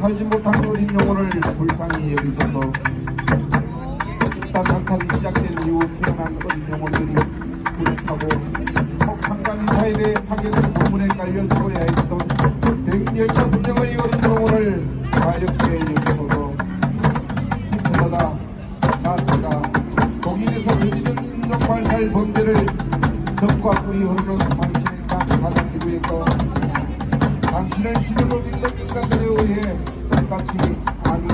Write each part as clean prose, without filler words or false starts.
살지 못한 어린 영혼을 불쌍히 여기소서. 집단 학살이 시작된 이후 태어난 어린 영혼들이 불협하고 폭탄과 미사일에 파괴된 고문에 깔려 죽어야 했던 115명의 어린 영혼을 가볍게 여기소서. 히틀러가 나치가 독일에서 저지른 인종발살 범죄를 적과 꿀이 흐르는 당신의 땅 가정지구에서 당신을 시대로 믿는 인간들에 의해 똑같이 아니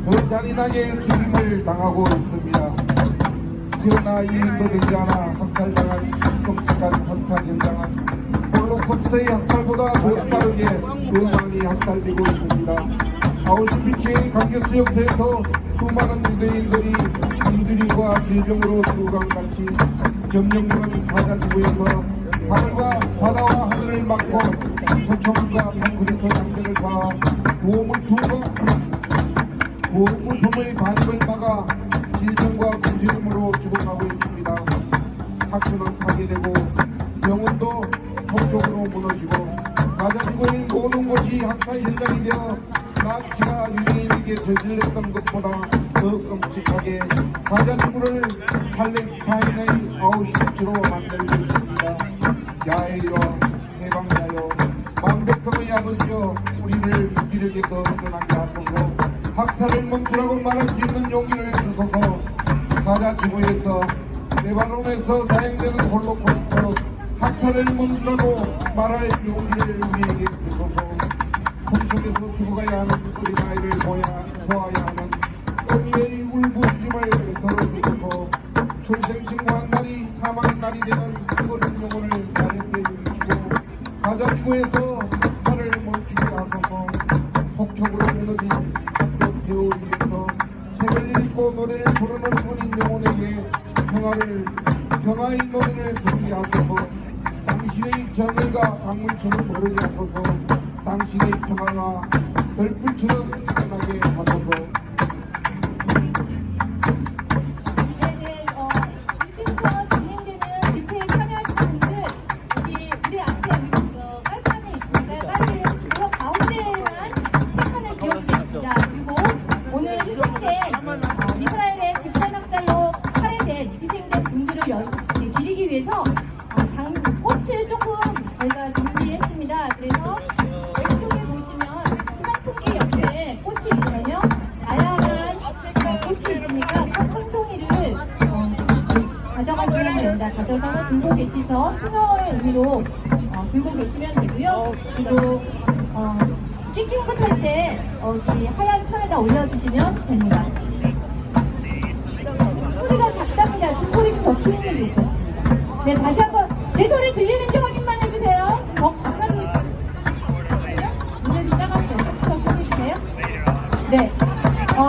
더 잔인하게 죽임을 당하고 있습니다. 태어나 1년도 되지 않아 학살당한 끔찍한 학살 현장은 홀로코스트의 학살보다 더 빠르게 더 많이 학살되고 있습니다. 아우슈비츠의 강제수용소에서 수많은 유대인들이 인주리와 질병으로 죽어간 같이 점령군은 가자지구에서 하늘과 바다와 하늘을 막고 초청과 콘크리트 장벽을 쌓아 구호물품의 반입을 막아 질병과 군주림으로 죽어가고 있습니다. 학교는 파괴되고 병원도 폭격으로 무너지고 가자지구의 모든 곳이 학살 현장이 되어 나치가 유대인에게 저질렀던 것보다 더 끔찍하게 가자지구를 팔레스타인의 아우슈비츠로 만들고 있습니다. 야훼여 해방자여 만백성의 아버지여 우리를 무기력에서 벗어나게 하소서. 학살을 멈추라고 말할 수 있는 용기를 주소서. 가자지구에서 레바논에서 자행되는 홀로코스트 학살을 멈추라고 말할 용기를 우리에게 주소서. 품속에서 죽어가야 하는 어린아이를 보아야 하는 어미의 울부짖음을 덜어주소서. 출생신고한 날이 사망 날이 되는 어린 영혼을 가볍게 일으키고 가자지구에서 학살을 멈추게 하소서. 폭격으로 무너진 학교 폐허를 위해서 책을 읽고 노래를 부르는 어린 영혼에게 평화의 노래를 부르게 하소서. 당신의 정의가 강물처럼 흐르게 하소서. 당신의 평화가 별빛처럼 빛나게 하소서. 지금부터 진행되는 집회에 참여하시는 분들 우리 앞에 깔판에 있으니까요. 깔판에 주시고요. 가운데에만 3칸을 비워주겠습니다. 그리고 오늘 희생된 이스라엘의 집단학살로 살해된 희생된 분들을 기리기 위해서 꽃을 조금 저희가 준비했습니다. 그래서 왼쪽에 보시면 환풍기 옆에 꽃이 있거든요. 다양한 꽃이 있으니까 꽃 한 송이를 가져가시면 됩니다. 가져서 들고 계시서 추모의 의미로 들고 계시면 되고요. 그리고 씻김끝 할 때 여기 하얀 천에다 올려주시면 됩니다. 소리가 작답니다. 좀 소리 좀 더 키우면 좋을 것 같습니다. 네, 다시 한번 제 소리 들리는지 확인만 해주세요. 더 가까이. 노래도 작았어요. 조금 더 크게 해주세요. 네.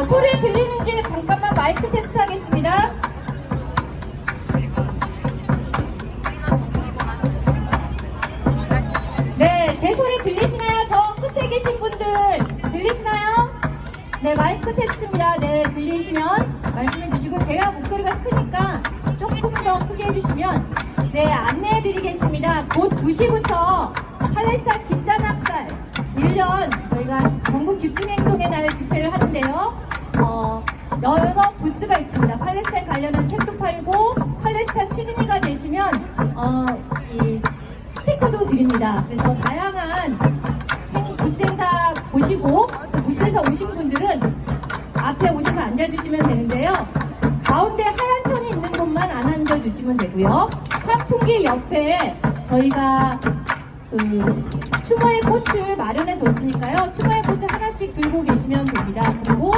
소리 들리는지 잠깐만 마이크 테스트 하겠습니다. 네, 제 소리 들리시나요? 저 끝에 계신 분들 들리시나요? 네, 마이크 테스트입니다. 네, 들리시면 말씀해 주시고 제가 목소리가 크니까 조금 더 크게 해주시면 네, 안내해 드리겠습니다. 곧 2시부터 팔레스타인 집단학살 1년 저희가 전국 집중행동의 날 집회를 하는데요. 여러 부스가 있습니다. 팔레스타인 관련한 책도 팔고 팔레스타인 취준이가 되시면 이 스티커도 드립니다. 그래서 다양한 부스 행사 보시고 부스에서 오신 분들은 앞에 오셔서 앉아주시면 되는데요. 가운데 하얀 천이 있는 곳만 안 앉아주시면 되고요. 환풍기 옆에 저희가 추모의 꽃을 마련해 뒀으니까요. 추모의 꽃을 하나씩 들고 계시면 됩니다. 그리고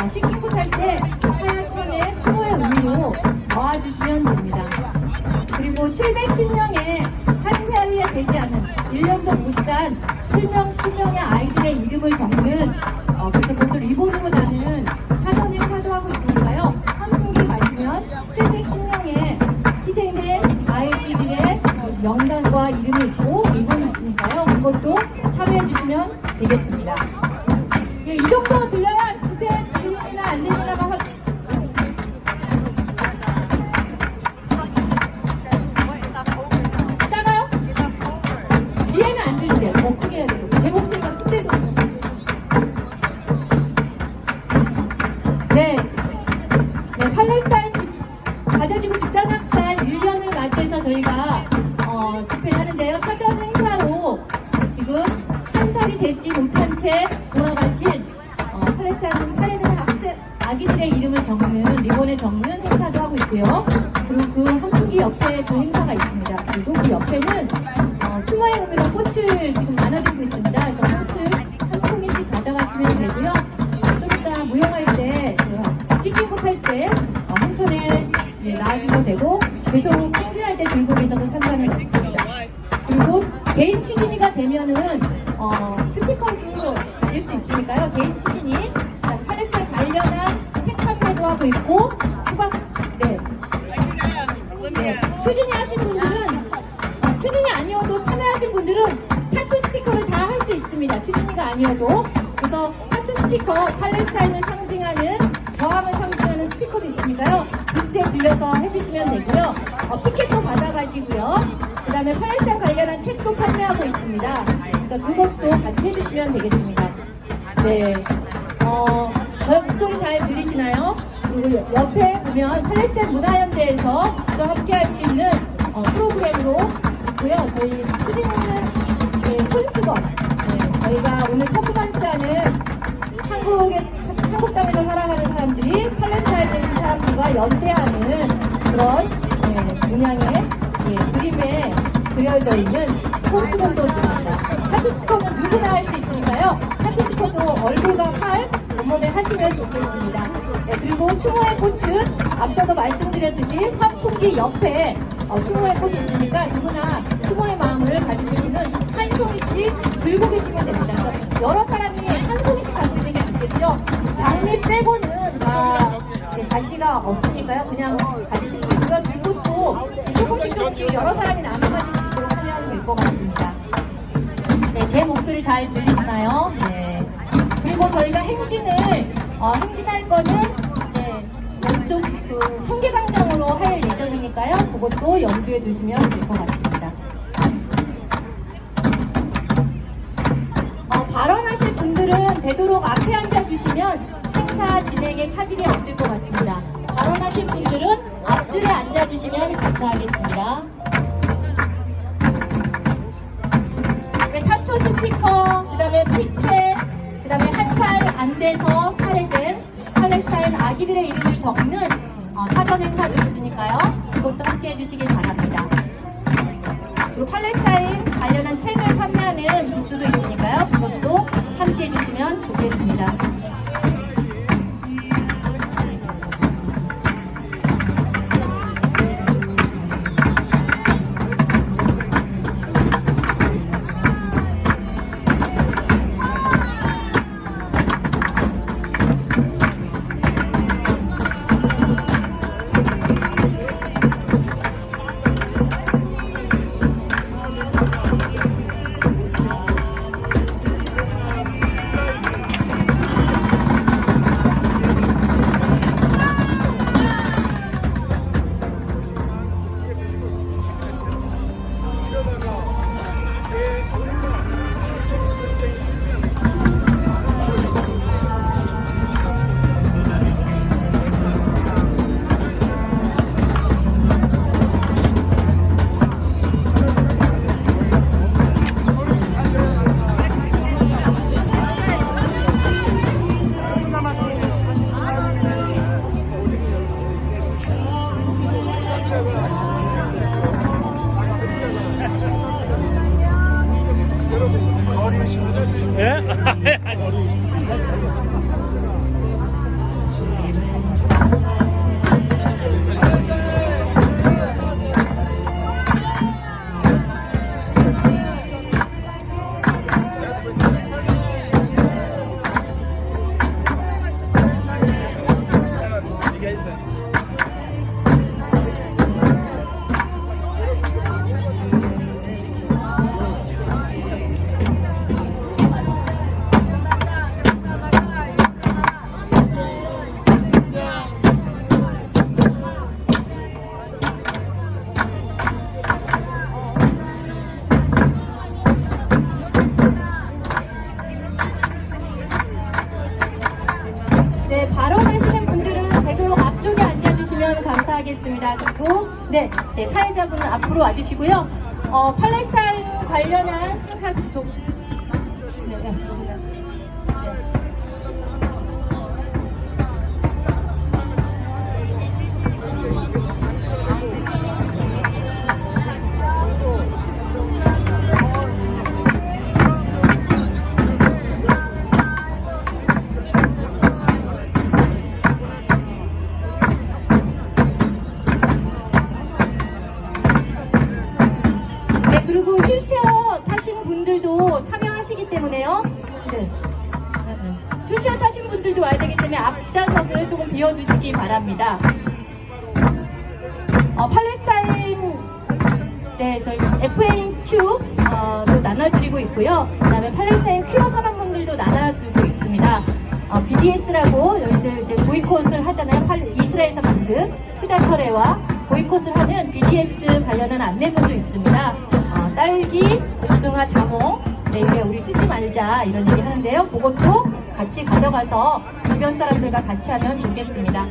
씻김굿 할 때 하얀 천에 추모의 의미로 넣어주시면 됩니다. 그리고 710명의 한 살이 되지 않은 1년도 못 산 10명의 아이들의 이름을 적는 그래서 그것을 리본으로 다는 사전 행사도 하고 있으니까요. 환풍기 가시면 710명의 희생된 아이들의 명단과 이름이 있고 리본이 있으니까요. 그것도 참여해 주시면 되겠습니다. 예, 이 정도 들려야 그때 들리나 안 들리나가 작아요? 뒤에는 안 들리대요. 더 크게 해야 되고 제 목소리가 큰데도 돌아가신 팔레스타인 살해된 아기들의 이름을 적는 리본에 적는 행사도 하고 있고요. 그리고 그 한풍기 옆에 그 행사가 있습니다. 그리고 그 옆에는 추모의 의미로 꽃을 지금 나눠드리고 있습니다. 그래서 꽃을 한 통씩 가져가시면 되고요. 좀 이따 무용할 때, 시기국 할 때 한천에 나와주셔도 되고 계속 행진할 때 들고 계셔도 상관은 없습니다. 그리고 개인 추진이가 되면은 스티커도 가질 수 있으니까요. 개인 추진이 팔레스타인 관련한 책 판매도 하고 있고 추진이 하신 분들은 추진이 아니어도 참여하신 분들은 타투 스티커를 다 할 수 있습니다. 추진이가 아니어도. 그래서 타투 스티커 팔레스타인을 상징하는 저항을 상징하는 스티커도 있으니까요. 부스에 들려서 해주시면 되고요. 피켓도 받아가시고요. 그 다음에 팔레스타인 관련한 책도 판매하고 있습니다. 그러니까 그것도 같이 해주시면 되겠습니다. 네, 저희 목소리 잘 들리시나요? 그리고 옆에 보면 팔레스타인 문화연대에서 또 함께 할 수 있는 프로그램으로 있고요. 저희 추진은 손수건, 저희가 오늘 퍼포먼스하는 한국 땅에서 살아가는 사람들이 팔레스타인에 있는 사람들과 연대하는 그런 문양의 그림에 그려져 있는 손수건도 드립니다. 타투스티커는 누구나 할 수 있으니까요. 타투스티커도 얼굴과 팔, 온몸에 하시면 좋겠습니다. 그리고 추모의 꽃은 앞서도 말씀드렸듯이 환풍기 옆에 추모의 꽃이 있으니까 누구나 추모의 마음을 가지실 분은 한 송이씩 들고 계시면 됩니다. 그래서 여러 사람이 한 송이씩 갖고 있는 게 좋겠죠. 장미 빼고는 다 가시가 없으니까요. 그냥 가지시면 되고요. 그리고 또 조금씩 여러 사람이 나눠 가질 수 있도록 하면 될 것 같습니다. 네, 제 목소리 잘 들리시나요? 네. 그리고 저희가 행진할 거는 이쪽 청계광장으로 할 예정이니까요. 그것도 염두에 두시면 될 것 같습니다. 발언하실 분들은 되도록 앞에 앉아주시면 행사 진행에 차질이 없을 것 같습니다. 발언하실 분들은 앞줄에 앉아주시면 감사하겠습니다. 타투 스티커, 그 다음에 피켓, 그 다음에 한 살 안 돼서 살해된 팔레스타인 아기들의 이름을 적는 사전 행사도 있으니까요. 그것도 함께 해주시길 바랍니다. 그리고 팔레스타인 관련한 책을 판매하는 부스도 있으니까요. 그것도 함께 해주시면 좋겠습니다. 발언하시는 분들은 되도록 앞쪽에 앉아주시면 감사하겠습니다. 그리고 사회자분은 앞으로 와주시고요. 팔레스타인 관련한 행사 계속 분들도 와야 되기 때문에 앞좌석을 조금 비워주시기 바랍니다. 팔레스타인 네, 저희 FAQ 도 나눠드리고 있고요. 그다음에 팔레스타인 큐어 선언문들도 나눠주고 있습니다. BDS라고 저희들 이제 보이콧을 하잖아요. 이스라엘에서 만든 투자 철회와 보이콧을 하는 BDS 관련한 안내문도 있습니다. 딸기, 복숭아, 자몽, 네, 이게 우리 쓰지 말자 이런 얘기 하는데요. 그것도 같이 가져가서 주변 사람들과 같이 하면 좋겠습니다.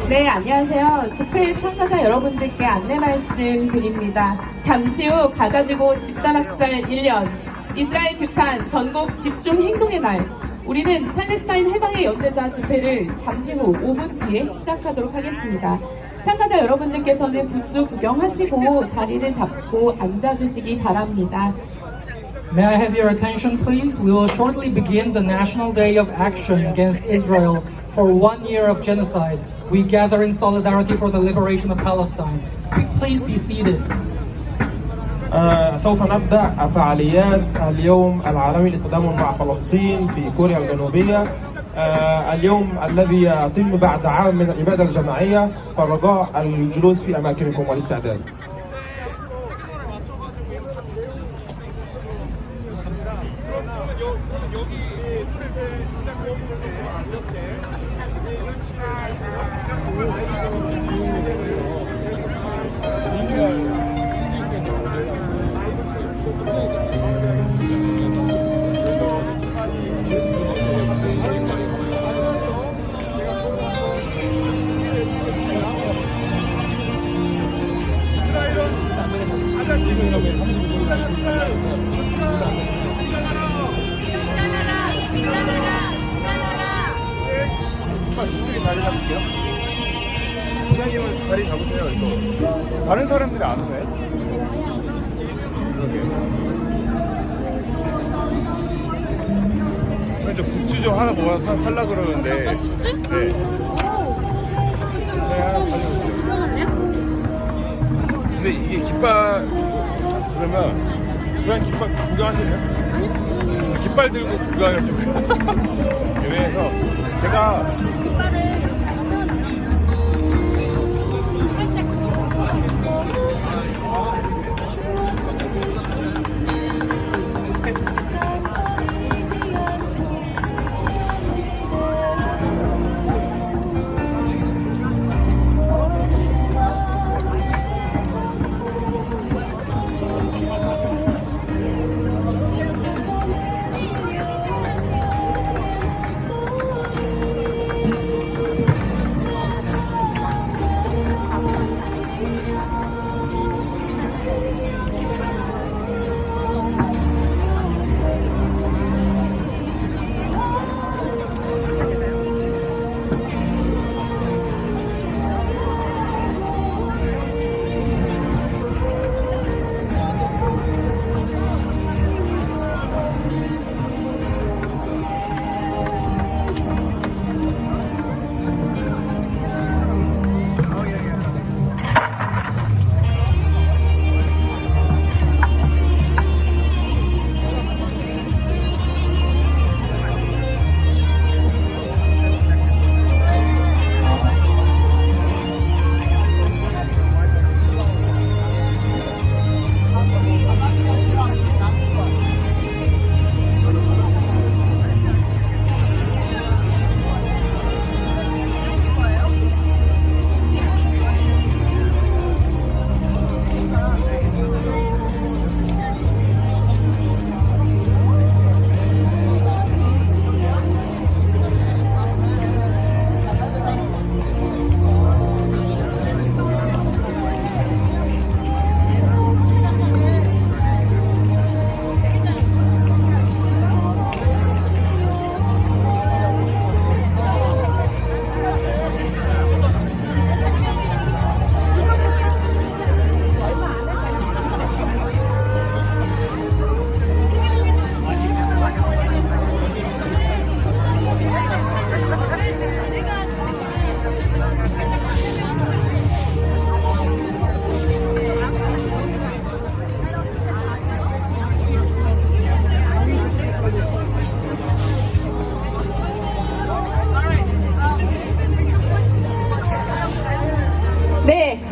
네, 안녕하세요. 집회 참가자 여러분들께 안내 말씀드립니다. 잠시 후 가자지구 집단학살 1년, 이스라엘 규탄 전국 집중 행동의 날. 우리는 팔레스타인 해방의 연대자 집회를 잠시 후 5분 뒤에 시작하도록 하겠습니다. 참가자 여러분들께서는 부스 구경하시고 자리를 잡고 앉아주시기 바랍니다. May I have your attention, please? We will shortly begin the National Day of Action against Israel for 1 year of genocide. We gather in solidarity for the liberation of Palestine. Please be seated. سوف نبدأ فعاليات اليوم العالمي للتضامن مع فلسطين في كوريا الجنوبية. اليوم الذي يتم بعد عام من الإبادة الجماعية، فالرجاء الجلوس في أماكنكم والاستعداد. 자리 잡을게요. 부장님은 자리 잡으세요. 이거 다른 사람들이 안 오네. 그러게. 저 굿즈 좀 하나 모아 살라 그러는데. 굿즈? 네. 네, 하나 가져오세요. 근데 이게 깃발 그러면 그냥 깃발 구경하실래요? 아니요. 깃발 들고 구경을 좀. 그래서 제가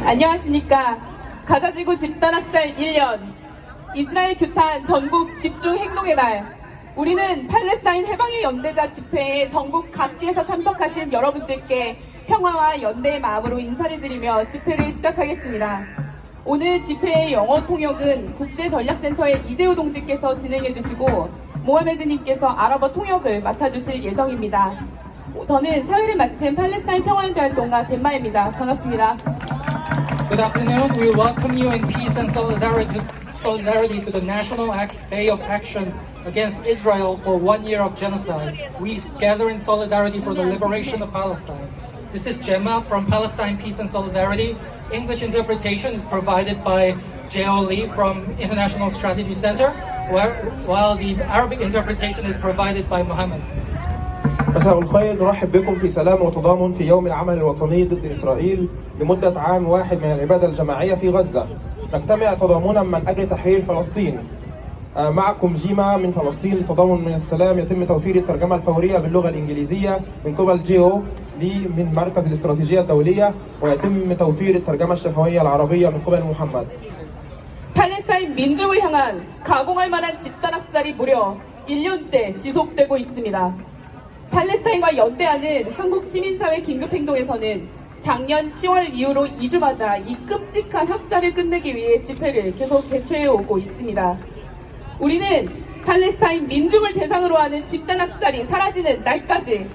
안녕하십니까. 가자지구 집단학살 1년, 이스라엘 규탄 전국 집중 행동의 날. 우리는 팔레스타인 해방의 연대자 집회에 전국 각지에서 참석하신 여러분들께 평화와 연대의 마음으로 인사를 드리며 집회를 시작하겠습니다. 오늘 집회의 영어 통역은 국제전략센터의 이재우 동지께서 진행해 주시고 모하메드님께서 아랍어 통역을 맡아주실 예정입니다. 저는 사회를 맡은 팔레스타인 평화연대 활동가 젬마입니다. 반갑습니다. Good afternoon. We welcome you in peace and solidarity to the National Day of Action against Israel for 1 year of genocide. We gather in solidarity for the liberation of Palestine. This is Gemma from Palestine Peace and Solidarity. English interpretation is provided by Jeo Lee from International Strategy Center, while the Arabic interpretation is provided by Mohammed. مساء الخير، نرحب بكم في سلام وتضامن في يوم العمل الوطني ضد إسرائيل لمدة عام واحد من الإبادة الجماعية في غزة. نجتمع تضامنا من أجل تحرير فلسطين. معكم جيما من فلسطين للتضامن من السلام. يتم توفير الترجمة الفورية باللغة الإنجليزية من قبل جيو لي من مركز الاستراتيجية الدولية، ويتم توفير الترجمة الشفوية العربية من قبل محمد. 팔레스타인 민중을 향한 가공할 만한 집단학살이 무려 1년째 지속되고 있습니다. 팔레스타인과 연대하는 한국 시민사회 긴급행동에서는 작년 10월 이후로 2주마다 이 끔찍한 학살을 끝내기 위해 집회를 계속 개최해오고 있습니다. 우리는 팔레스타인 민중을 대상으로 하는 집단학살이 사라지는 날까지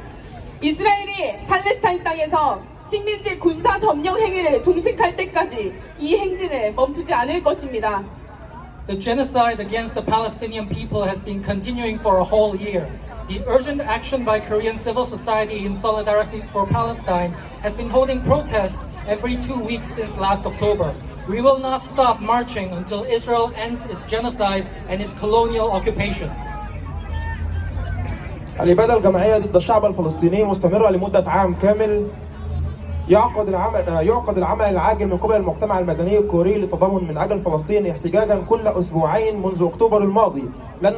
이스라엘이 팔레스타인 땅에서 식민지 군사 점령 행위를 종식할 때까지 이 행진을 멈추지 않을 것입니다. The genocide against the Palestinian people has been continuing for a whole year. The urgent action by Korean civil society in solidarity for Palestine has been holding protests every 2 weeks since last October. We will not stop marching until Israel ends its genocide and its colonial occupation. الإبادة الجماعية ضد الشعب الفلسطيني مستمرة لمدة عام كامل. يعقد العمل العاجل من قبل المجتمع المدني الكوري للتضامن من أجل فلسطين احتجاجا كل أسبوعين منذ أكتوبر الماضي. لن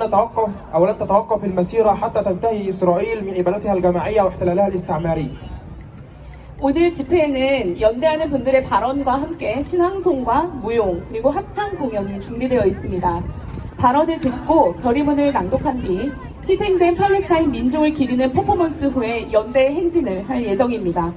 تتوقف المسيرة حتى تنتهي إسرائيل من إبادتها الجماعية واحتلالها الاستعماري. 오늘 집회에는 연대하는 분들의 발언과 함께 신앙송과 무용 그리고 합창 공연이 준비되어 있습니다. 발언을 듣고 결의문을 낭독한 뒤 희생된 팔레스타인 민족을 기리는 퍼포먼스 후에 연대 행진을 할 예정입니다.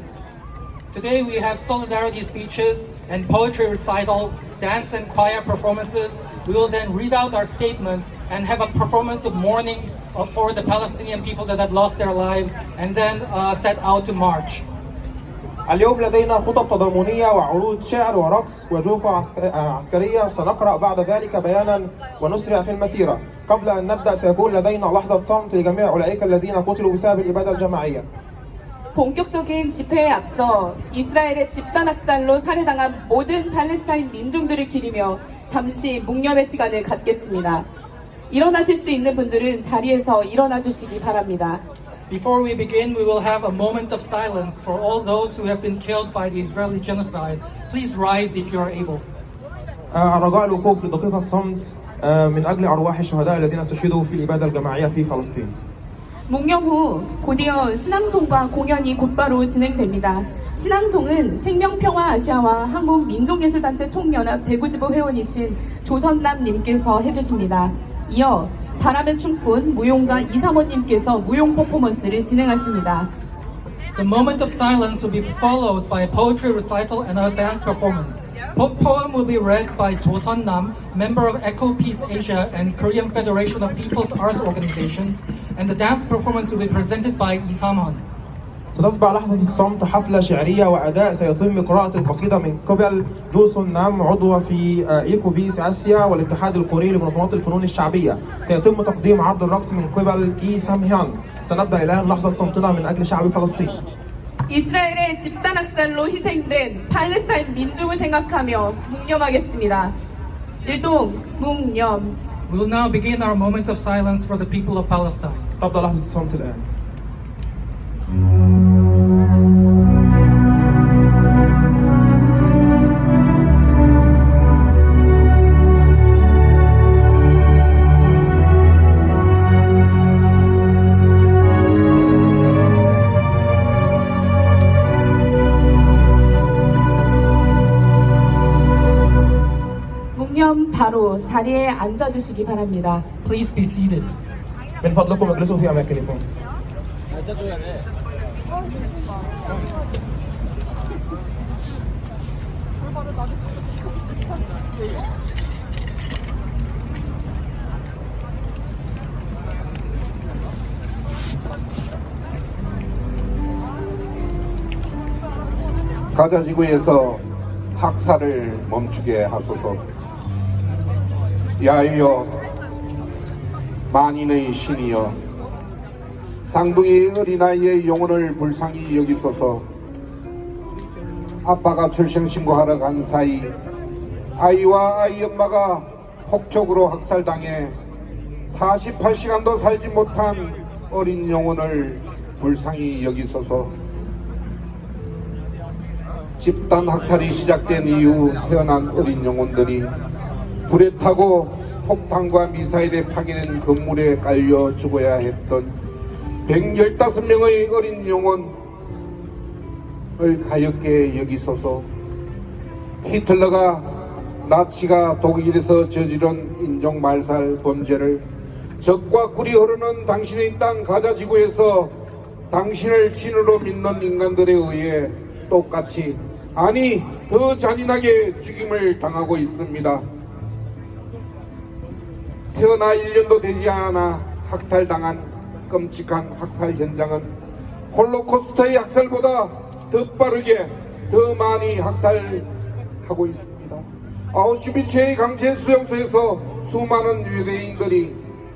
Today we have solidarity speeches and poetry recital, dance and choir performances. We will then read out our statement and have a performance of mourning for the Palestinian people that have lost their lives, and then set out to march. اليوم لدينا خطط تضامنية وعروض شعر ورقص وجوقة عسكرية. سنقرأ بعد ذلك بيانا ونسرع في المسيرة. قبل أن نبدأ سيكون لدينا لحظة صمت لجميع أولئك الذين قتلوا بسبب الإبادة الجماعية. 본격적인 집회에 앞서 이스라엘의 집단학살로 살해당한 모든 팔레스타인 민중들을 기리며 잠시 묵념의 시간을 갖겠습니다. 일어나실 수 있는 분들은 자리에서 일어나 주시기 바랍니다. Before we begin, we will have a moment of silence for all those who have been killed by the Israeli genocide. Please rise if you are able. رجاء الوقوف لدقيقة صمت من أجل أرواح الشهداء الذين استشهدوا في الإبادة الجماعية في فلسطين. 묵념 후 곧이어 신앙송과 공연이 곧바로 진행됩니다. 신앙송은 생명평화아시아와 한국민족예술단체 총연합 대구지부 회원이신 조선남님께서 해주십니다. 이어 바람의 춤꾼 무용가 이사모님께서 무용 퍼포먼스를 진행하십니다. The moment of silence will be followed by a poetry recital and a dance performance. Poem will be read by Jo Sun-nam, member of Echo Peace Asia and Korean Federation of People's Arts Organizations, and the dance performance will be presented by Lee Sam-hun. ستتبع لحظة الصمت حفلة شعرية وأداء. سيتم قراءة القصيدة من قبل جو سون نام عضو في إيكو بيس آسيا والاتحاد الكوري لمنظمات الفنون الشعبية. سيتم تقديم عرض الرقص من قبل إي سام هيان. سنبدأ الآن لحظة صمتنا من أجل شعب فلسطين. 이스라엘의 집단학살로 희생된 팔레스타인 민중을 생각하며 묵념하겠습니다. 일동 묵념. We will now begin our moment of silence for the people of Palestine. تبدأ لحظة الصمت الآن. 모두 자리에 앉아주시기 바랍니다. Please be seated. من فضلكم اجلسوا في أماكنكم. 가자 지구에서 학살을 멈추게 하소서. 야유여 만인의 신이여 쌍둥이 어린아이의 영혼을 불쌍히 여기소서. 아빠가 출생신고하러 간 사이 아이와 아이 엄마가 폭력으로 학살당해 48시간도 살지 못한 어린 영혼을 불쌍히 여기소서. 집단 학살이 시작된 이후 태어난 어린 영혼들이 불에 타고 폭탄과 미사일에 파괴된 건물에 깔려 죽어야 했던 115명의 어린 영혼을 가엾게 여기소서. 히틀러가 나치가 독일에서 저지른 인종말살 범죄를 적과 꿀이 흐르는 당신의 땅 가자 지구에서 당신을 신으로 믿는 인간들에 의해 똑같이 아니 더 잔인하게 죽임을 당하고 있습니다. 태어나 1년도 되지 않아 학살당한 끔찍한 학살 현장은 홀로코스트의 학살보다 더 빠르게 더 많이 학살하고 있습니다. 아우슈비츠의 강제 수용소에서 수많은 유대인들이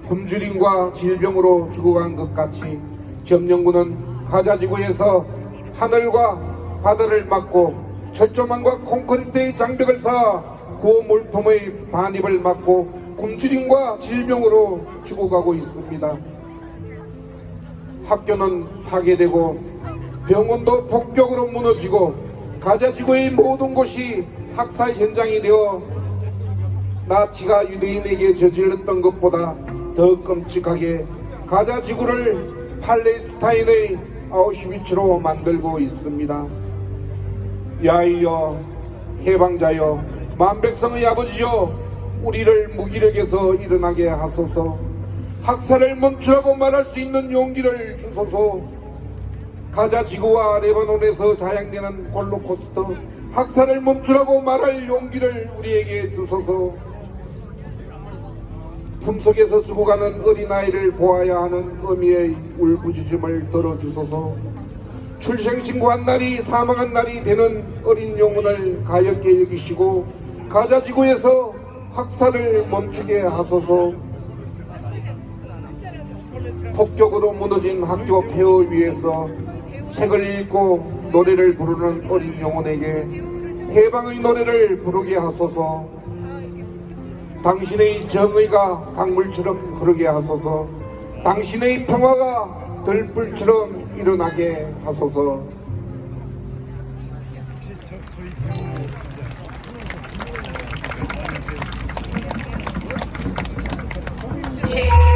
굶주림과 질병으로 죽어간 것 같이 점령군은 가자지구에서 하늘과 바다를 막고 철조망과 콘크리트의 장벽을 쌓아 구호물품의 반입을 막고 굶주림과 질병으로 죽어가고 있습니다. 학교는 파괴되고 병원도 폭격으로 무너지고 가자지구의 모든 곳이 학살 현장이 되어 나치가 유대인에게 저질렀던 것보다 더 끔찍하게 가자지구를 팔레스타인의 아우슈비츠로 만들고 있습니다. 야이여 해방자여 만백성의 아버지여 우리를 무기력에서 일어나게 하소서. 학살을 멈추라고 말할 수 있는 용기를 주소서. 가자지구와 레바논에서 자양되는 홀로코스트 학살을 멈추라고 말할 용기를 우리에게 주소서. 품속에서 죽어가는 어린아이를 보아야 하는 어미의 울부짖음을 들어주소서. 출생신고한 날이 사망한 날이 되는 어린 영혼을 가엾게 여기시고 가자지구에서 학살을 멈추게 하소서. 폭격으로 무너진 학교 폐허 위에서 책을 읽고 노래를 부르는 어린 영혼에게 해방의 노래를 부르게 하소서. 당신의 정의가 강물처럼 흐르게 하소서. 당신의 평화가 들불처럼 일어나게 하소서. Yeah.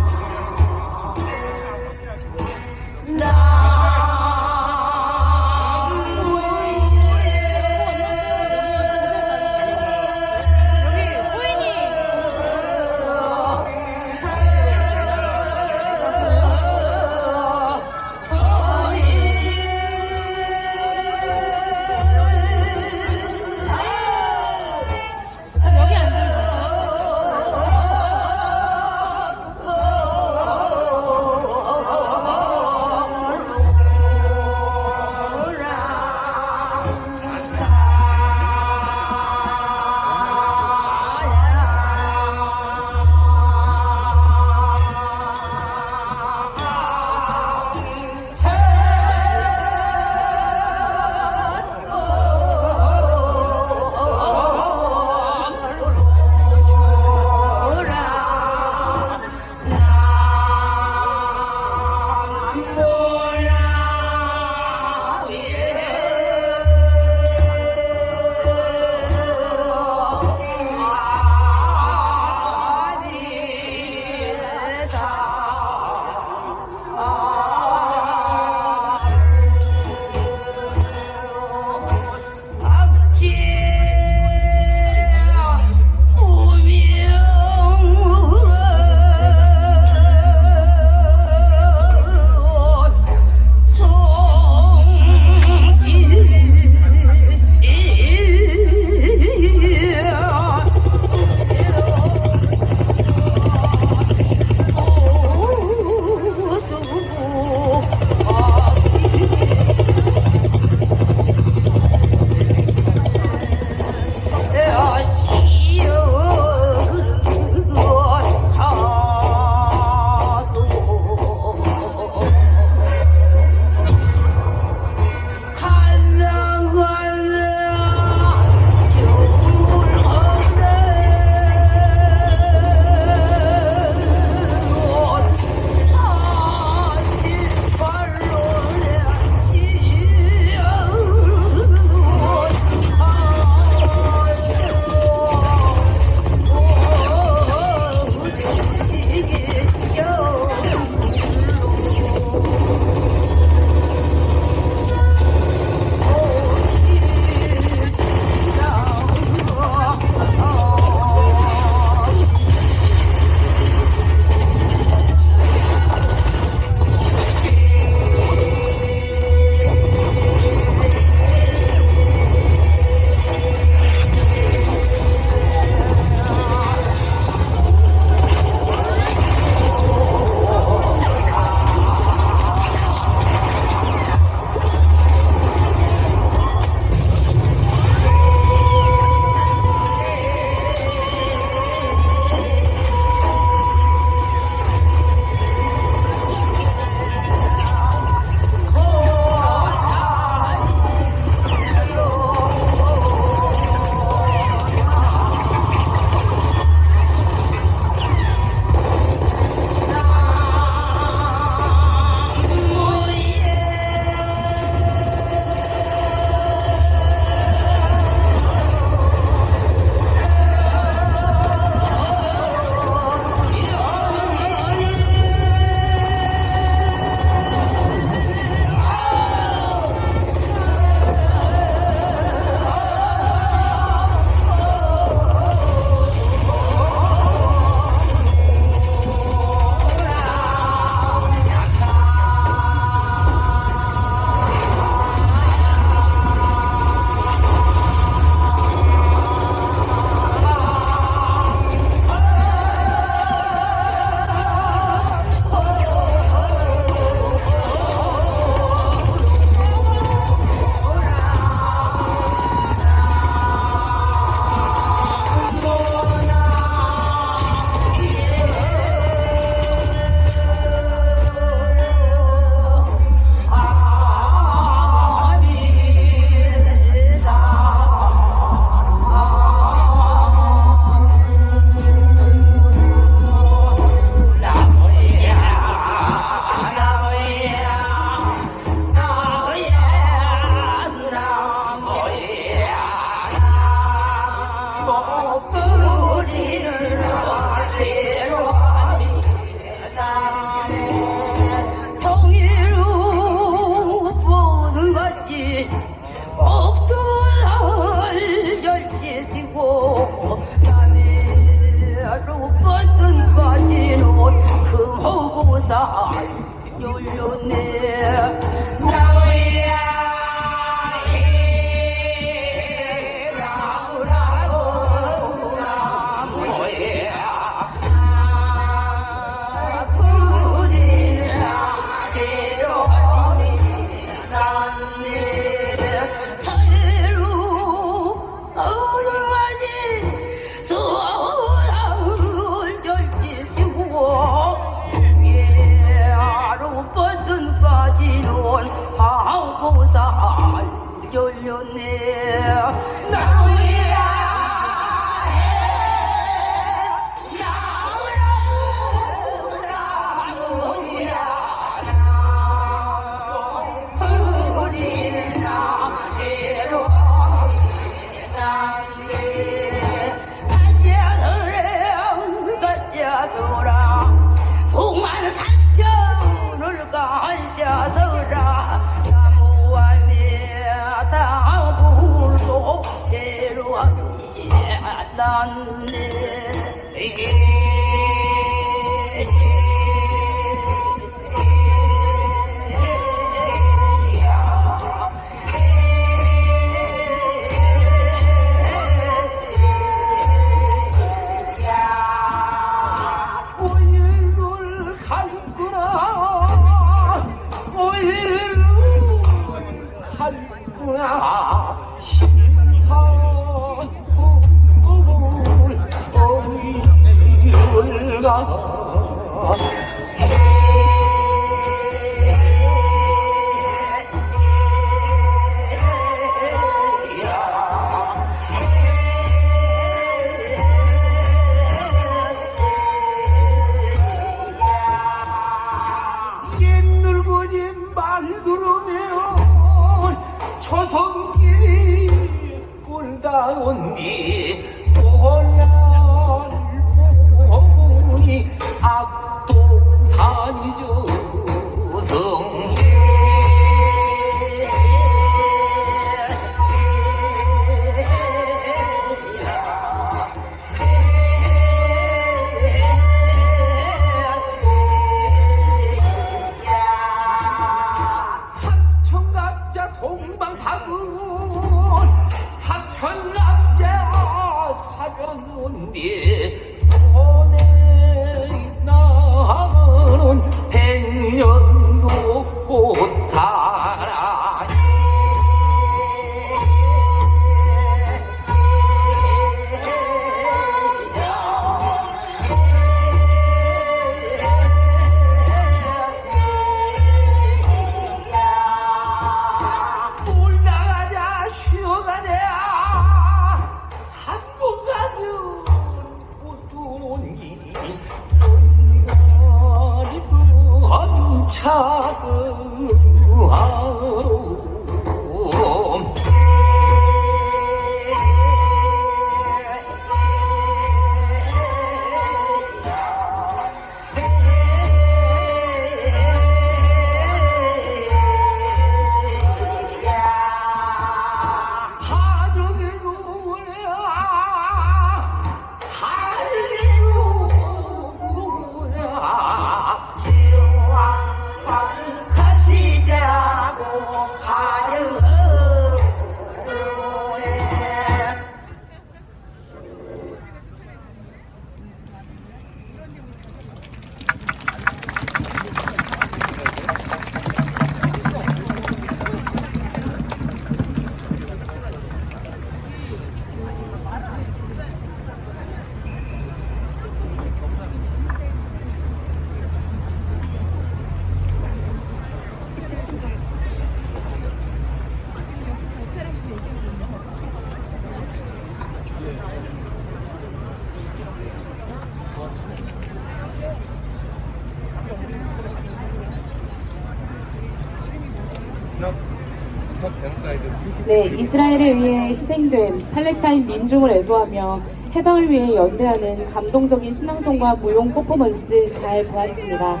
네, 이스라엘에 의해 희생된 팔레스타인 민중을 애도하며 해방을 위해 연대하는 감동적인 신앙송과 무용 퍼포먼스 잘 보았습니다.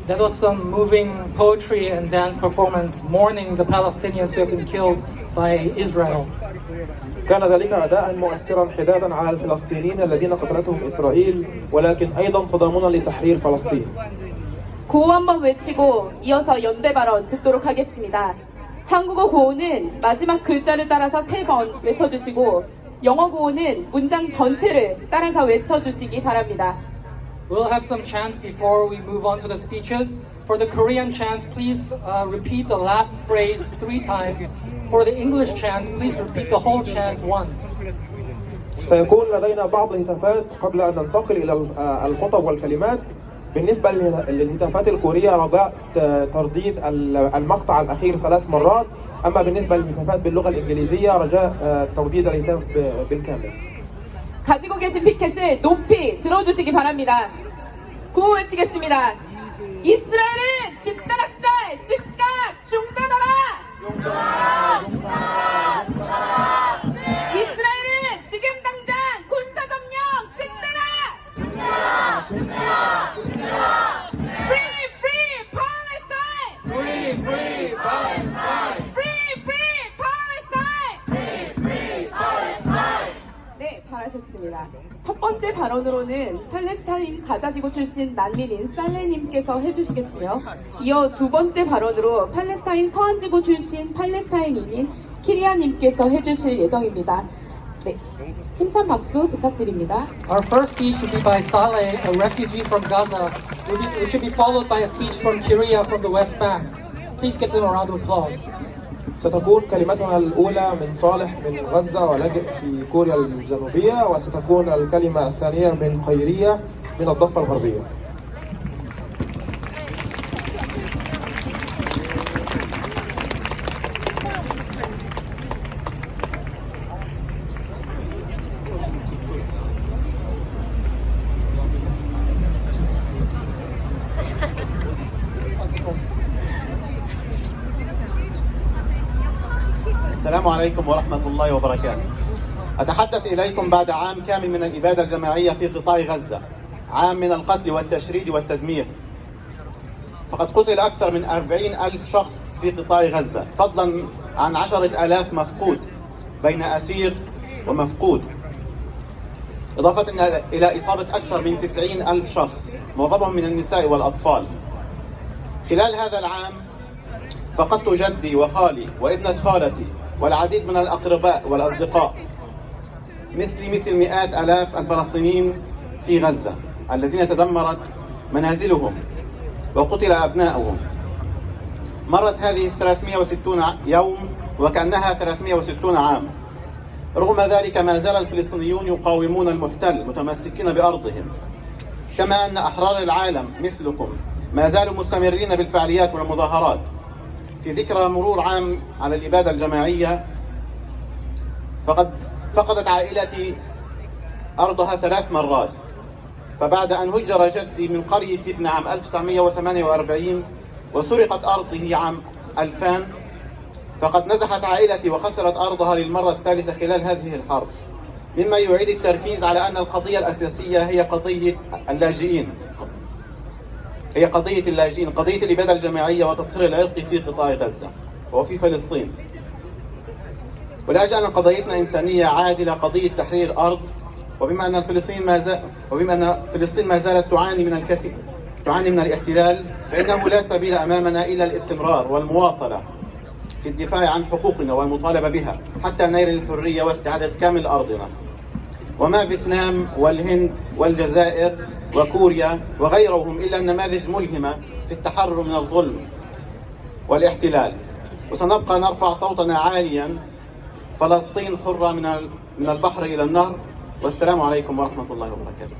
That was some moving poetry and dance performance mourning the Palestinians who have been killed by Israel. كان ذلك أداء مؤثرا حدادا على الفلسطينيين الذين قتلتهم إسرائيل ولكن أيضا تضامنا لتحرير فلسطين. 구호 한번 외치고 이어서 연대 발언 듣도록 하겠습니다. 한국어 구호는 마지막 글자를 따라서 3번 외쳐주시고 영어 구호는 문장 전체를 따라서 외쳐주시기 바랍니다. We'll have some chants before we move on to the speeches. For the Korean chants, please repeat the last phrase 3 times. For the English chants, please repeat the whole chant once. سيكون لدينا بعض الهتافات قبل أن ننتقل إلى الخطب والكلمات. بالنسبة للهتافات الكورية رجاء ترديد المقطع الأخير 3 مرات أما بالنسبة للهتافات باللغة الإنجليزية رجاء ترديد الهتاف بالكامل. 가지고 계신 피켓을 높이 들어주시기 바랍니다. 구호 외치겠습니다. 이스라엘은 집단학살 즉각 중단하라! 이스라엘은 지금 당장 군사점령 끝내라! Free, free Palestine! Free, free Palestine! Free, free Palestine! 네, 잘하셨습니다. 첫 번째 발언으로는 팔레스타인 가자지구 출신 난민인 살레님께서 해주시겠으며, 이어 두 번째 발언으로 팔레스타인 서안지구 출신 팔레스타인인인 키리아님께서 해주실 예정입니다. 네, 힘찬 박수 부탁드립니다. Our first speech will be by Saleh, a refugee from Gaza, which will be followed by a speech from Kiria from the West Bank. Please give them a round of applause. ستكون كلمتنا الأولى من صالح من غزة ولاجئ في كوريا الجنوبية، وستكون الكلمة الثانية من خيرية من الضفة الغربية. السلام عليكم ورحمة الله وبركاته. أتحدث إليكم بعد عام كامل من الإبادة الجماعية في قطاع غزة، عام من القتل والتشريد والتدمير. فقد قتل أكثر من 40,000 شخص في قطاع غزة، فضلا عن 10,000 مفقود بين أسير ومفقود، إضافة إلى إصابة أكثر من 90,000 شخص معظمهم من النساء والأطفال. خلال هذا العام فقدت جدي وخالي وابنة خالتي والعديد من الأقرباء والأصدقاء، مثل مئات آلاف الفلسطينيين في غزة الذين تدمرت منازلهم وقتل أبناؤهم. مرت هذه 360 يوم وكأنها 360 عام. رغم ذلك ما زال الفلسطينيون يقاومون المحتل متمسكين بأرضهم، كما أن أحرار العالم مثلكم ما زالوا مستمرين بالفعاليات والمظاهرات. في ذكرى مرور عام على الإبادة الجماعية فقدت عائلتي أرضها 3 مرات. فبعد أن هجر جدي من قرية ابن عام 1948 وسرقت أرضه عام 2000، فقد نزحت عائلتي وخسرت أرضها للمرة الثالثة خلال هذه الحرب، مما يعيد التركيز على أن القضية الأساسية هي قضية اللاجئين، قضية الإبادة الجماعية وتطهير العرق في قطاع غزة وفي فلسطين. ولأجل أن قضيتنا إنسانية عادلة، قضية تحرير أرض، وبما أن فلسطين ما زالت تعاني من الاحتلال، فإنه لا سبيل أمامنا إلا الاستمرار والمواصلة في الدفاع عن حقوقنا والمطالبة بها حتى نيل الحرية واستعادة كامل أرضنا. وما فيتنام والهند والجزائر وكوريا وغيرهم إلا نماذج ملهمة في التحرر من الظلم والاحتلال. وسنبقى نرفع صوتنا عاليا: فلسطين حرة من البحر إلى النهر. والسلام عليكم ورحمة الله وبركاته.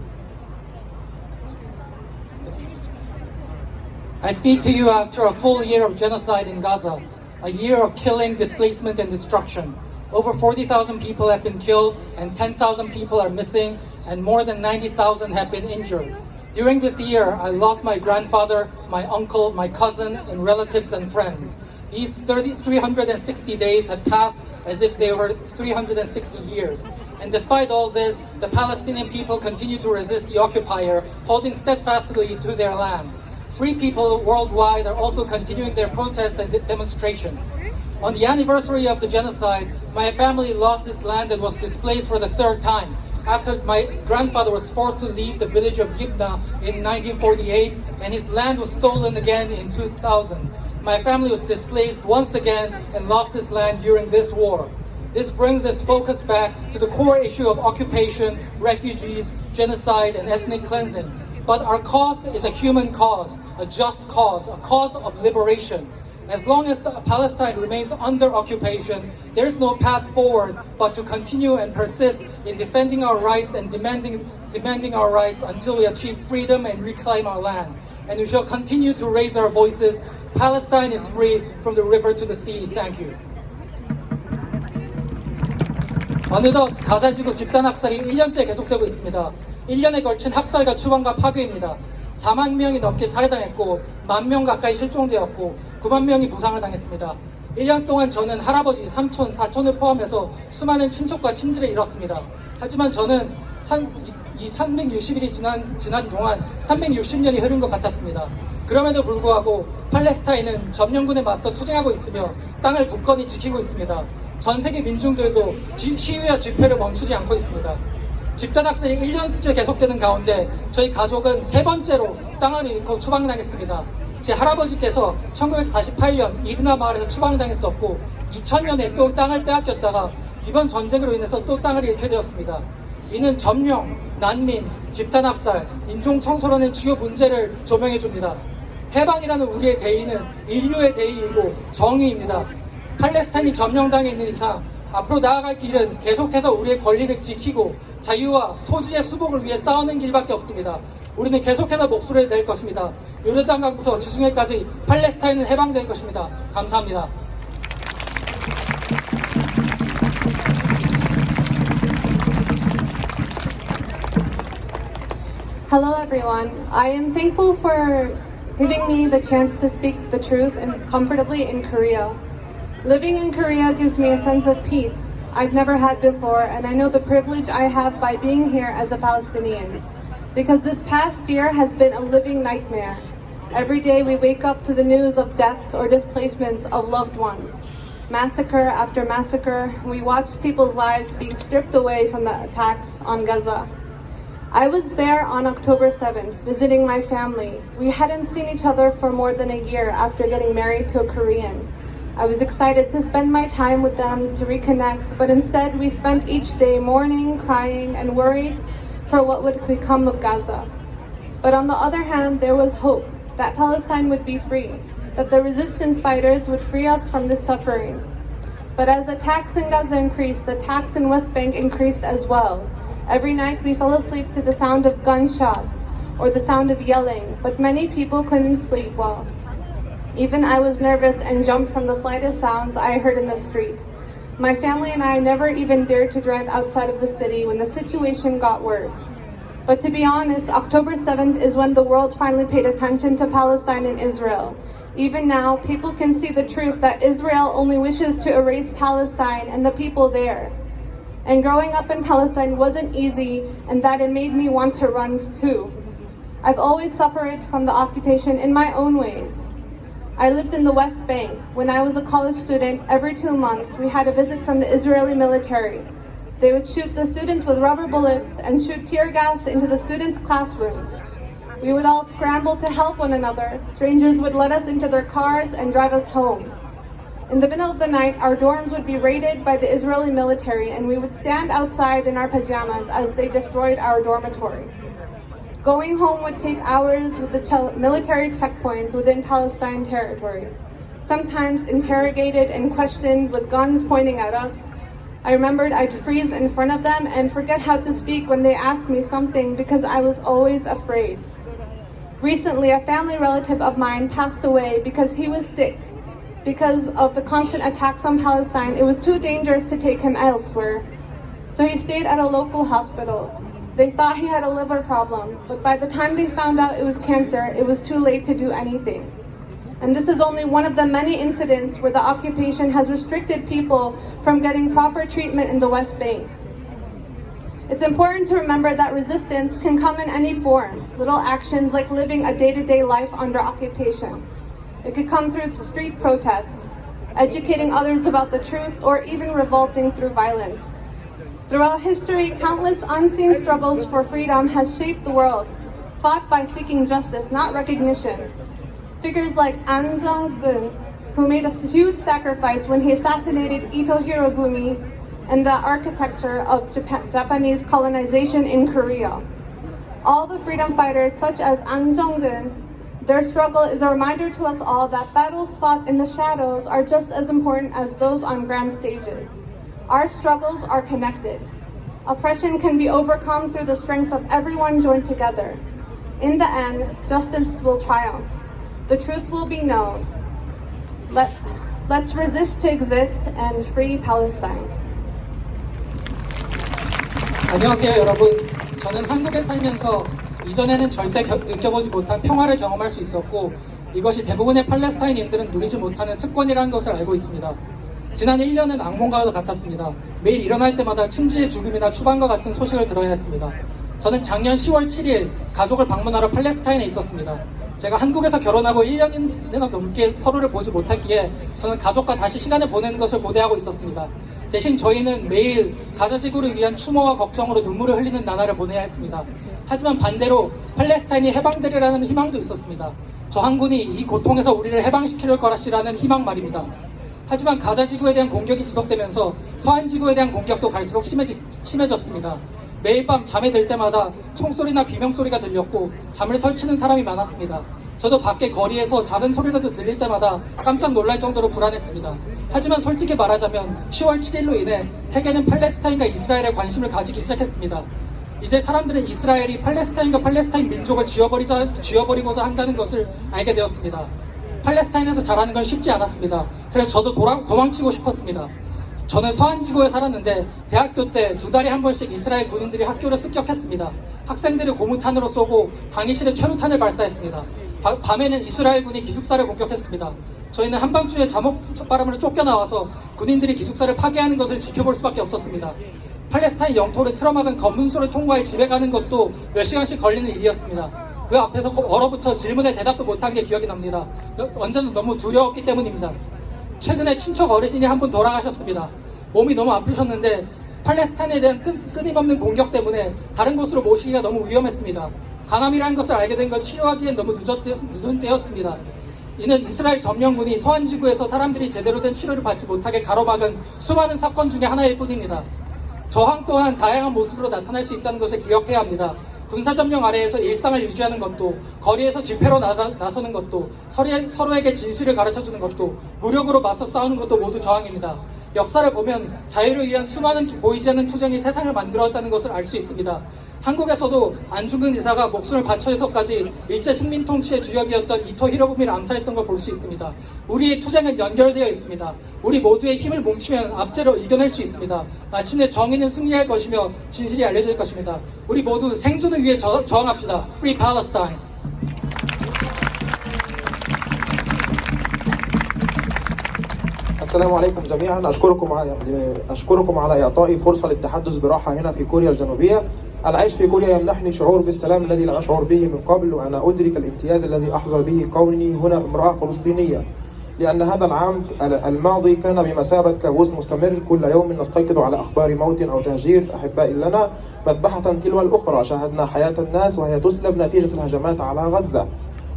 I speak to you after a full year of genocide in Gaza, a year of killing, displacement, and destruction. Over 40,000 people have been killed and 10,000 people are missing, and more than 90,000 have been injured. During this year, I lost my grandfather, my uncle, my cousin, and relatives and friends. These 360 days have passed as if they were 360 years. And despite all this, the Palestinian people continue to resist the occupier, holding steadfastly to their land. Free people worldwide are also continuing their protests and demonstrations. On the anniversary of the genocide, my family lost its land and was displaced for the 3rd time, after my grandfather was forced to leave the village of Yibna in 1948 and his land was stolen again in 2000. My family was displaced once again and lost its land during this war. This brings us focus back to the core issue of occupation, refugees, genocide, and ethnic cleansing. But our cause is a human cause, a just cause, a cause of liberation. As long as Palestine remains under occupation, there is no path forward but to continue and persist in defending our rights and demanding our rights until we achieve freedom and reclaim our land. And we shall continue to raise our voices. Palestine is free from the river to the sea. Thank you. 어느덧 가자지구 집단 학살이 1년째 계속되고 있습니다. 1년에 걸친 학살과 추방과 파괴입니다. 4만 명이 넘게 살해당했고 1만 명 가까이 실종되었고 9만 명이 부상을 당했습니다. 1년 동안 저는 할아버지, 삼촌, 사촌을 포함해서 수많은 친척과 친지를 잃었습니다. 하지만 저는 이 360일이 지난 동안 360년이 흐른 것 같았습니다. 그럼에도 불구하고 팔레스타인은 점령군에 맞서 투쟁하고 있으며 땅을 굳건히 지키고 있습니다. 전 세계 민중들도 시위와 집회를 멈추지 않고 있습니다. 집단 학살이 1년째 계속되는 가운데 저희 가족은 3번째로 땅을 잃고 추방당했습니다. 제 할아버지께서 1948년 이브나 마을에서 추방당했었고 2000년에 또 땅을 빼앗겼다가 이번 전쟁으로 인해서 또 땅을 잃게 되었습니다. 이는 점령, 난민, 집단 학살, 인종 청소라는 주요 문제를 조명해 줍니다. 해방이라는 우리의 대의는 인류의 대의이고 정의입니다. 팔레스타인이 점령당해 있는 이상 앞으로 나아갈 길은 계속해서 우리의 권리를 지키고 자유와 토지의 수복을 위해 싸우는 길밖에 없습니다. 우리는 계속해서 목소리를 낼 것입니다. 요르단강부터 지중해까지 팔레스타인은 해방될 것입니다. 감사합니다. Hello everyone. I am thankful for giving me the chance to speak the truth and comfortably in Korea. Living in Korea gives me a sense of peace I've never had before, and I know the privilege I have by being here as a Palestinian. Because this past year has been a living nightmare. Every day we wake up to the news of deaths or displacements of loved ones. Massacre after massacre, we watch people's lives being stripped away from the attacks on Gaza. I was there on October 7th, visiting my family. We hadn't seen each other for more than a year after getting married to a Korean. I was excited to spend my time with them to reconnect, but instead we spent each day mourning, crying, and worried for what would become of Gaza. But on the other hand, there was hope that Palestine would be free, that the resistance fighters would free us from this suffering. But as attacks in Gaza increased, attacks in West Bank increased as well. Every night we fell asleep to the sound of gunshots or the sound of yelling, but many people couldn't sleep well. Even I was nervous and jumped from the slightest sounds I heard in the street. My family and I never even dared to drive outside of the city when the situation got worse. But to be honest, October 7th is when the world finally paid attention to Palestine and Israel. Even now, people can see the truth that Israel only wishes to erase Palestine and the people there. And growing up in Palestine wasn't easy, and that it made me want to run too. I've always suffered from the occupation in my own ways. I lived in the West Bank. When I was a college student, every 2 months we had a visit from the Israeli military. They would shoot the students with rubber bullets and shoot tear gas into the students' classrooms. We would all scramble to help one another. Strangers would let us into their cars and drive us home. In the middle of the night, our dorms would be raided by the Israeli military, and we would stand outside in our pajamas as they destroyed our dormitory. Going home would take hours with the military checkpoints within Palestine territory, sometimes interrogated and questioned with guns pointing at us. I remembered I'd freeze in front of them and forget how to speak when they asked me something because I was always afraid. Recently, a family relative of mine passed away because he was sick. Because of the constant attacks on Palestine, it was too dangerous to take him elsewhere. So he stayed at a local hospital. They thought he had a liver problem, but by the time they found out it was cancer, it was too late to do anything. And this is only one of the many incidents where the occupation has restricted people from getting proper treatment in the West Bank. It's important to remember that resistance can come in any form, little actions like living a day-to-day life under occupation. It could come through street protests, educating others about the truth, or even revolting through violence. Throughout history, countless unseen struggles for freedom has shaped the world, fought by seeking justice, not recognition. Figures like An Jung-geun, who made a huge sacrifice when he assassinated Ito Hirobumi, and the architecture of Japanese colonization in Korea. All the freedom fighters, such as An Jung-geun, their struggle is a reminder to us all that battles fought in the shadows are just as important as those on grand stages. Our struggles are connected. Oppression can be overcome through the strength of everyone joined together. In the end, justice will triumph. The truth will be known. Let's resist to exist and free Palestine. 안녕하세요 여러분. 저는 한국에 살면서 이전에는 절대 느껴보지 못한 평화를 경험할 수 있었고 이것이 대부분의 팔레스타인인들은 누리지 못하는 특권이라는 것을 알고 있습니다. 지난 1년은 악몽과 같았습니다. 매일 일어날 때마다 친지의 죽음이나 추방과 같은 소식을 들어야 했습니다. 저는 작년 10월 7일 가족을 방문하러 팔레스타인에 있었습니다. 제가 한국에서 결혼하고 1년이나 넘게 서로를 보지 못했기에 저는 가족과 다시 시간을 보내는 것을 고대하고 있었습니다. 대신 저희는 매일 가자 지구를 위한 추모와 걱정으로 눈물을 흘리는 나날을 보내야 했습니다. 하지만 반대로 팔레스타인이 해방되리라는 희망도 있었습니다. 저 한 군이 이 고통에서 우리를 해방시킬 것이라는 희망 말입니다. 하지만 가자 지구에 대한 공격이 지속되면서 서한 지구에 대한 공격도 갈수록 심해졌습니다. 매일 밤 잠에 들 때마다 총소리나 비명소리가 들렸고 잠을 설치는 사람이 많았습니다. 저도 밖에 거리에서 작은 소리라도 들릴 때마다 깜짝 놀랄 정도로 불안했습니다. 하지만 솔직히 말하자면 10월 7일로 인해 세계는 팔레스타인과 이스라엘에 관심을 가지기 시작했습니다. 이제 사람들은 이스라엘이 팔레스타인과 팔레스타인 민족을 쥐어버리고자 한다는 것을 알게 되었습니다. 팔레스타인에서 자라는 건 쉽지 않았습니다. 그래서 저도 도망치고 싶었습니다. 저는 서한지구에 살았는데 대학교 때 2달에 한 번씩 이스라엘 군인들이 학교를 습격했습니다. 학생들을 고무탄으로 쏘고 강의실에 최루탄을 발사했습니다. 밤에는 이스라엘 군이 기숙사를 공격했습니다. 저희는 한밤중에 잠옷바람으로 쫓겨나와서 군인들이 기숙사를 파괴하는 것을 지켜볼 수밖에 없었습니다. 팔레스타인 영토를 틀어막은 검문소를 통과해 집에 가는 것도 몇 시간씩 걸리는 일이었습니다. 그 앞에서 얼어붙어 질문에 대답도 못한 게 기억이 납니다. 언제나 너무 두려웠기 때문입니다. 최근에 친척 어르신이 한 분 돌아가셨습니다. 몸이 너무 아프셨는데 팔레스타인에 대한 끊임없는 공격 때문에 다른 곳으로 모시기가 너무 위험했습니다. 간암이라는 것을 알게 된 건 치료하기엔 너무 늦은 때였습니다. 이는 이스라엘 점령군이 서한지구에서 사람들이 제대로 된 치료를 받지 못하게 가로막은 수많은 사건 중에 하나일 뿐입니다. 저항 또한 다양한 모습으로 나타날 수 있다는 것을 기억해야 합니다. 군사점령 아래에서 일상을 유지하는 것도, 거리에서 집회로 나서는 것도, 서로에게 진실을 가르쳐주는 것도, 무력으로 맞서 싸우는 것도 모두 저항입니다. 역사를 보면 자유를 위한 수많은 보이지 않는 투쟁이 세상을 만들어왔다는 것을 알 수 있습니다. 한국에서도 안중근 의사가 목숨을 바쳐서까지 일제 식민 통치의 주역이었던 이토 히로부미를 암살했던 걸 볼 수 있습니다. 우리의 투쟁은 연결되어 있습니다. 우리 모두의 힘을 뭉치면 압제로 이겨낼 수 있습니다. 마침내 정의는 승리할 것이며 진실이 알려질 것입니다. 우리 모두 생존을 위해 저항합시다. Free Palestine! السلام عليكم جميعا. أشكركم على إعطائي فرصة للتحدث براحة هنا في كوريا الجنوبية. العيش في كوريا يمنحني شعور بالسلام الذي لا أشعر به من قبل، وأنا أدرك الامتياز الذي أحظى به كوني هنا امرأة فلسطينية، لأن هذا العام الماضي كان بمثابة كابوس مستمر. كل يوم نستيقظ على أخبار موت أو تهجير أحباء لنا مذبحة تلو الأخرى. شاهدنا حياة الناس وهي تسلب نتيجة الهجمات على غزة.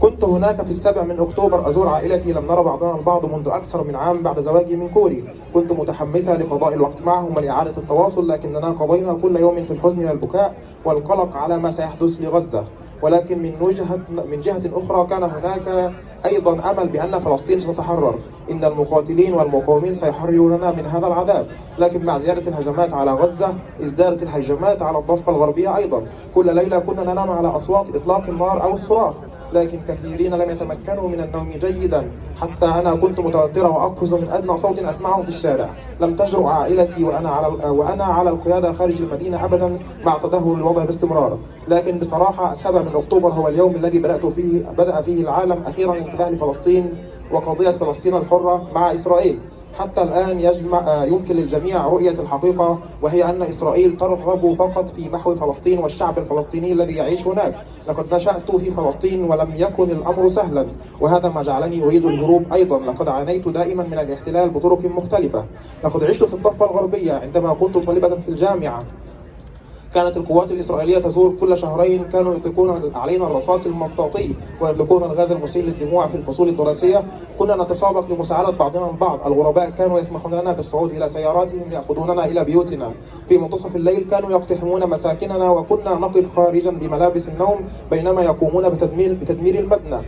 كنت هناك في 7 أكتوبر أزور عائلتي، لم نرى بعضنا البعض منذ أكثر من عام بعد زواجي من كوري. كنت متحمسة لقضاء الوقت معهم ولإعادة التواصل، لكننا قضينا كل يوم في الحزن والبكاء والقلق على ما سيحدث لغزة. ولكن من جهة أخرى كان هناك أيضا أمل بأن فلسطين ستتحرر. إن المقاتلين والمقاومين سيحرروننا من هذا العذاب. لكن مع زيادة الهجمات على غزة ازدادت الهجمات على الضفة الغربية أيضا. كل ليلة كنا ننام على أصوات إطلاق النار أو الصراخ، لكن كثيرين لم يتمكنوا من النوم جيدا. حتى أنا كنت متوترة وأقفز من أدنى صوت أسمعه في الشارع. لم تجرؤ عائلتي وأنا على القيادة خارج المدينة أبدا مع تدهور الوضع باستمرار. لكن بصراحة 7 أكتوبر هو اليوم الذي بدأ فيه العالم أخيرا الانتباه لفلسطين وقضية فلسطين الحرة مع إسرائيل. حتى الآن يمكن للجميع رؤية الحقيقة، وهي أن إسرائيل ترغب فقط في محو فلسطين والشعب الفلسطيني الذي يعيش هناك. لقد نشأت في فلسطين ولم يكن الأمر سهلا، وهذا ما جعلني أريد الهروب أيضا. لقد عانيت دائما من الاحتلال بطرق مختلفة. لقد عشت في الضفة الغربية عندما كنت طالبة في الجامعة. كانت القوات الإسرائيلية تزور كل شهرين. كانوا يطلقون علينا الرصاص المطاطي ويطلقون الغاز المسيل للدموع في الفصول الدراسية. كنا نتسابق لمساعدة بعضنا البعض. الغرباء كانوا يسمحون لنا بالصعود إلى سياراتهم ليأخذوننا إلى بيوتنا. في منتصف الليل كانوا يقتحمون مساكننا، وكنا نقف خارجا بملابس النوم بينما يقومون بتدمير المبنى.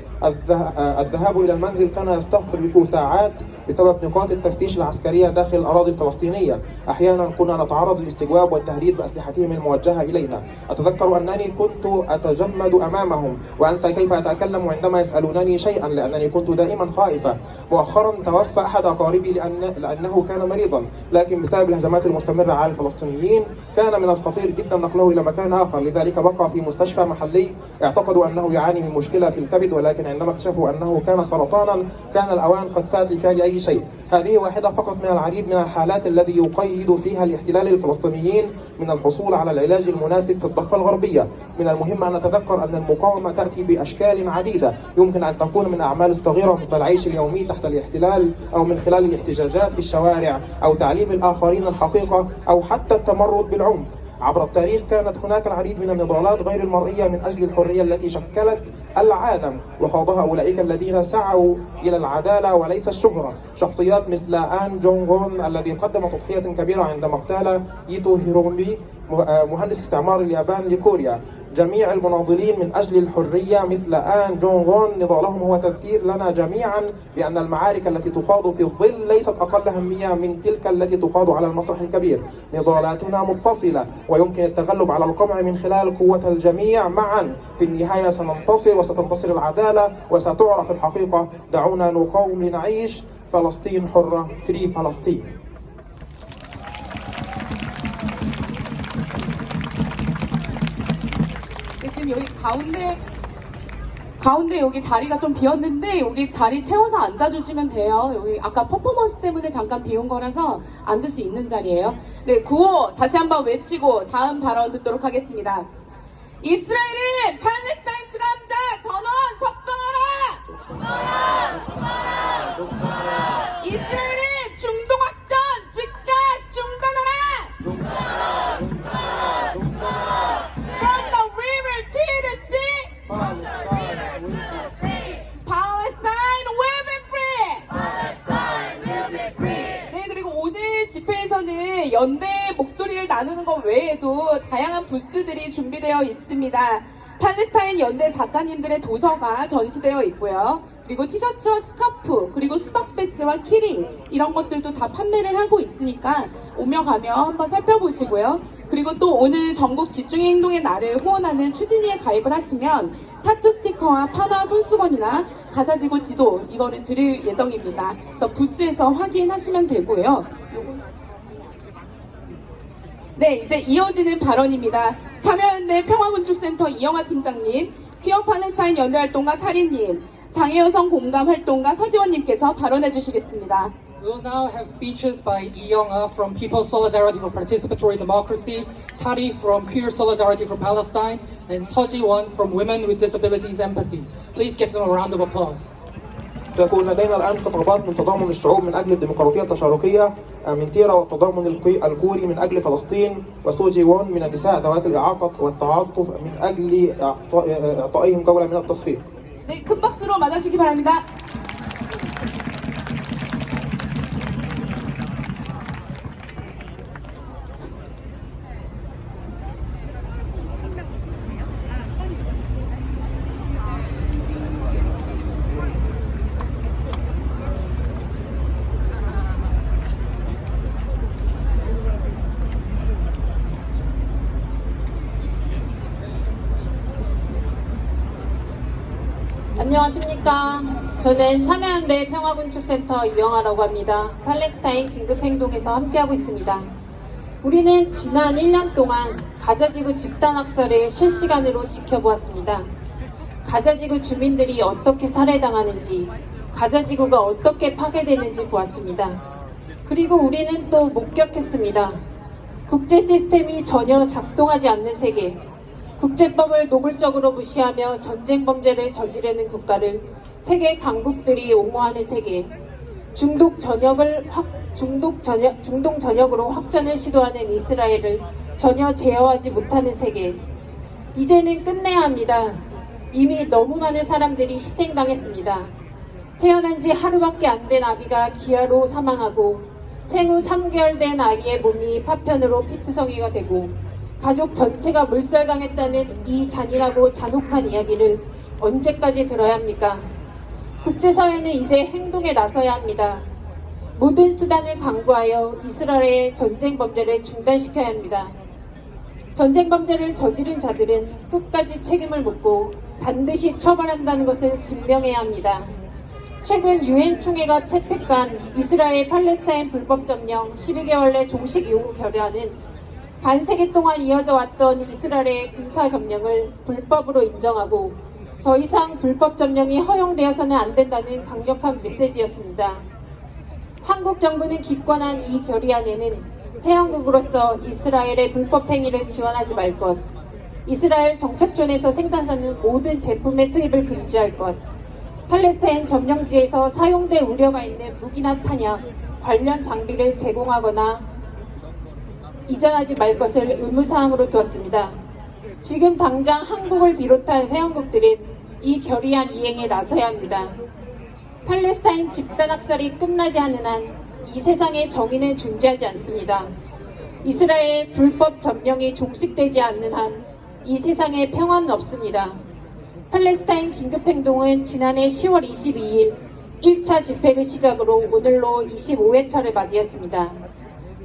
الذهاب إلى المنزل كان يستغرق ساعات بسبب نقاط التفتيش العسكرية داخل الأراضي الفلسطينية. أحيانا كنا نتعرض للاستجواب والتهديد بأسلحتهم المولعة موجهة إلينا. أتذكر أنني كنت أتجمد أمامهم وأنسى كيف أتكلم عندما يسألونني شيئا لأنني كنت دائما خائفة. مؤخرا توفى أحد أقاربي لأنه كان مريضا، لكن بسبب الهجمات المستمرة على الفلسطينيين كان من الخطير جدا نقله إلى مكان آخر، لذلك بقى في مستشفى محلي. اعتقدوا أنه يعاني من مشكلة في الكبد، ولكن عندما اكتشفوا أنه كان سرطانا كان الأوان قد فات لفعل أي شيء. هذه واحدة فقط من العديد من الحالات الذي يقيد فيها الاحتلال الفلسطينيين من الحصول على العلاج المناسب في الضفة الغربية. من المهم أن نتذكر أن المقاومة تأتي بأشكال عديدة، يمكن أن تكون من أعمال صغيرة مثل العيش اليومي تحت الاحتلال، أو من خلال الاحتجاجات في الشوارع، أو تعليم الآخرين الحقيقة، أو حتى التمرد بالعنف. عبر التاريخ كانت هناك العديد من النضالات غير المرئية من أجل الحرية التي شكلت العالم، وخاضها أولئك الذين سعوا إلى العدالة وليس الشهرة. شخصيات مثل آن جونغ هون الذي قدم تضحية كبيرة عندما اغتال ييتو هيرومي مهندس استعمار اليابان لكوريا. جميع المناضلين من أجل الحرية مثل آن جونغ هون نضالهم هو تذكير لنا جميعا بأن المعارك التي تخاض في الظل ليست أقل أهمية من تلك التي تخاض على المسرح الكبير. نضالاتنا متصلة ويمكن التغلب على القمع من خلال قوة الجميع معا. في النهاية سننتصر وستنتصر العدالة وستعرف الحقيقة. دعونا نقاوم لنعيش فلسطين حرة. فري فلسطين. 지금 여기 가운데 여기 자리가 좀 비었는데 여기 자리 채워서 앉아주시면 돼요. 여기 아까 퍼포먼스 때문에 잠깐 비운 거라서 앉을 수 있는 자리예요. 네, 구호 다시 한번 외치고 다음 발언 듣도록 하겠습니다. 이스라엘은 팔레스타인 수감자 전원 석방하라! 이스라엘은 중동 확전 즉각 중단하라! From the river to the sea, Palestine will be free. 네, 그리고 오늘 집회에서는 연대 목소리를 나누는 것 외에도 다양한 부스들이 준비되어 있습니다. 팔레스타인 연대 작가님들의 도서가 전시되어 있고요. 그리고 티셔츠와 스카프, 그리고 수박 배지와 키링 이런 것들도 다 판매를 하고 있으니까 오며 가며 한번 살펴보시고요. 그리고 또 오늘 전국 집중의 행동의 날을 후원하는 추진위에 가입을 하시면 타투 스티커와 판화 손수건이나 가자지구 지도 이거를 드릴 예정입니다. 그래서 부스에서 확인하시면 되고요. 네, 이제 이어지는 발언입니다. 참여연대 평화군축센터 이영아 팀장님, 퀴어 팔레스타인 연대활동가 타린님, 장애여성 공감 활동가 서지원님께서 발언해 주시겠습니다. We will now have speeches by Lee Young-ah from People's Solidarity for Participatory Democracy, Tari from Queer Solidarity for Palestine, and Seo Ji-won from Women with Disabilities Empathy. Please give them a round of applause. سيكون لدينا الآن خطابات من تضامن الشعوب من أجل الديمقراطية التشاركية من تيرا، والتضامن الكوري من أجل فلسطين، وسو جي وون من النساء ذوات الإعاقة والتعاطف من أجل إعطائهم جولة من التصفيق. 네, 큰 박수로 맞아주시기 바랍니다. 안녕하십니까. 저는 참여연대 평화군축센터 이영아라고 합니다. 팔레스타인 긴급행동에서 함께하고 있습니다. 우리는 지난 1년 동안 가자지구 집단학살을 실시간으로 지켜보았습니다. 가자지구 주민들이 어떻게 살해당하는지, 가자지구가 어떻게 파괴되는지 보았습니다. 그리고 우리는 또 목격했습니다. 국제 시스템이 전혀 작동하지 않는 세계, 국제법을 노골적으로 무시하며 전쟁 범죄를 저지르는 국가를 세계 강국들이 옹호하는 세계, 중동 전역으로 확전을 시도하는 이스라엘을 전혀 제어하지 못하는 세계. 이제는 끝내야 합니다. 이미 너무 많은 사람들이 희생당했습니다. 태어난 지 하루밖에 안 된 아기가 기아로 사망하고 생후 3개월 된 아기의 몸이 파편으로 피투성이가 되고 가족 전체가 몰살당했다는 이 잔인하고 잔혹한 이야기를 언제까지 들어야 합니까? 국제사회는 이제 행동에 나서야 합니다. 모든 수단을 강구하여 이스라엘의 전쟁 범죄를 중단시켜야 합니다. 전쟁 범죄를 저지른 자들은 끝까지 책임을 묻고 반드시 처벌한다는 것을 증명해야 합니다. 최근 유엔 총회가 채택한 이스라엘 팔레스타인 불법 점령 12개월 내 종식 요구 결의안은 반세기 동안 이어져 왔던 이스라엘의 군사 점령을 불법으로 인정하고 더 이상 불법 점령이 허용되어서는 안 된다는 강력한 메시지였습니다. 한국 정부는 기권한 이 결의안에는 회원국으로서 이스라엘의 불법 행위를 지원하지 말 것, 이스라엘 정착존에서 생산하는 모든 제품의 수입을 금지할 것, 팔레스타인 점령지에서 사용될 우려가 있는 무기나 탄약, 관련 장비를 제공하거나 이전하지 말 것을 의무사항으로 두었습니다. 지금 당장 한국을 비롯한 회원국들은 이 결의안 이행에 나서야 합니다. 팔레스타인 집단 학살이 끝나지 않는 한 이 세상의 정의는 존재하지 않습니다. 이스라엘의 불법 점령이 종식되지 않는 한 이 세상에 평화는 없습니다. 팔레스타인 긴급행동은 지난해 10월 22일 1차 집회를 시작으로 오늘로 25회차를 맞이했습니다.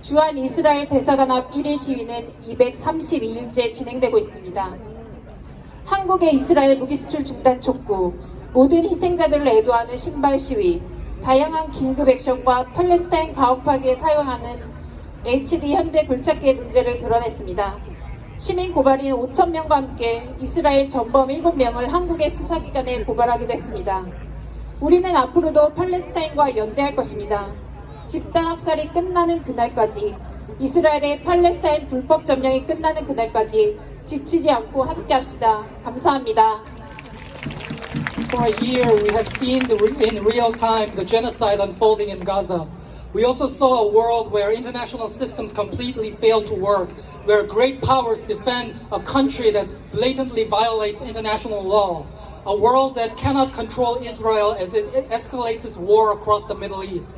주한 이스라엘 대사관 앞 1일 시위는 232일째 진행되고 있습니다. 한국의 이스라엘 무기수출 중단 촉구, 모든 희생자들을 애도하는 신발 시위, 다양한 긴급 액션과 팔레스타인 가옥파기에 사용하는 HD 현대 굴착기의 문제를 드러냈습니다. 시민 고발인 5,000명과 함께 이스라엘 전범 7명을 한국의 수사기관에 고발하기도 했습니다. 우리는 앞으로도 팔레스타인과 연대할 것입니다. 집단 학살이 끝나는 그날까지, 이스라엘의 팔레스타인 불법 점령이 끝나는 그날까지 지치지 않고 함께합시다. 감사합니다. For a year, we have seen in real time the genocide unfolding in Gaza. We also saw a world where international systems completely fail to work, where great powers defend a country that blatantly violates international law, a world that cannot control Israel as it escalates its war across the Middle East.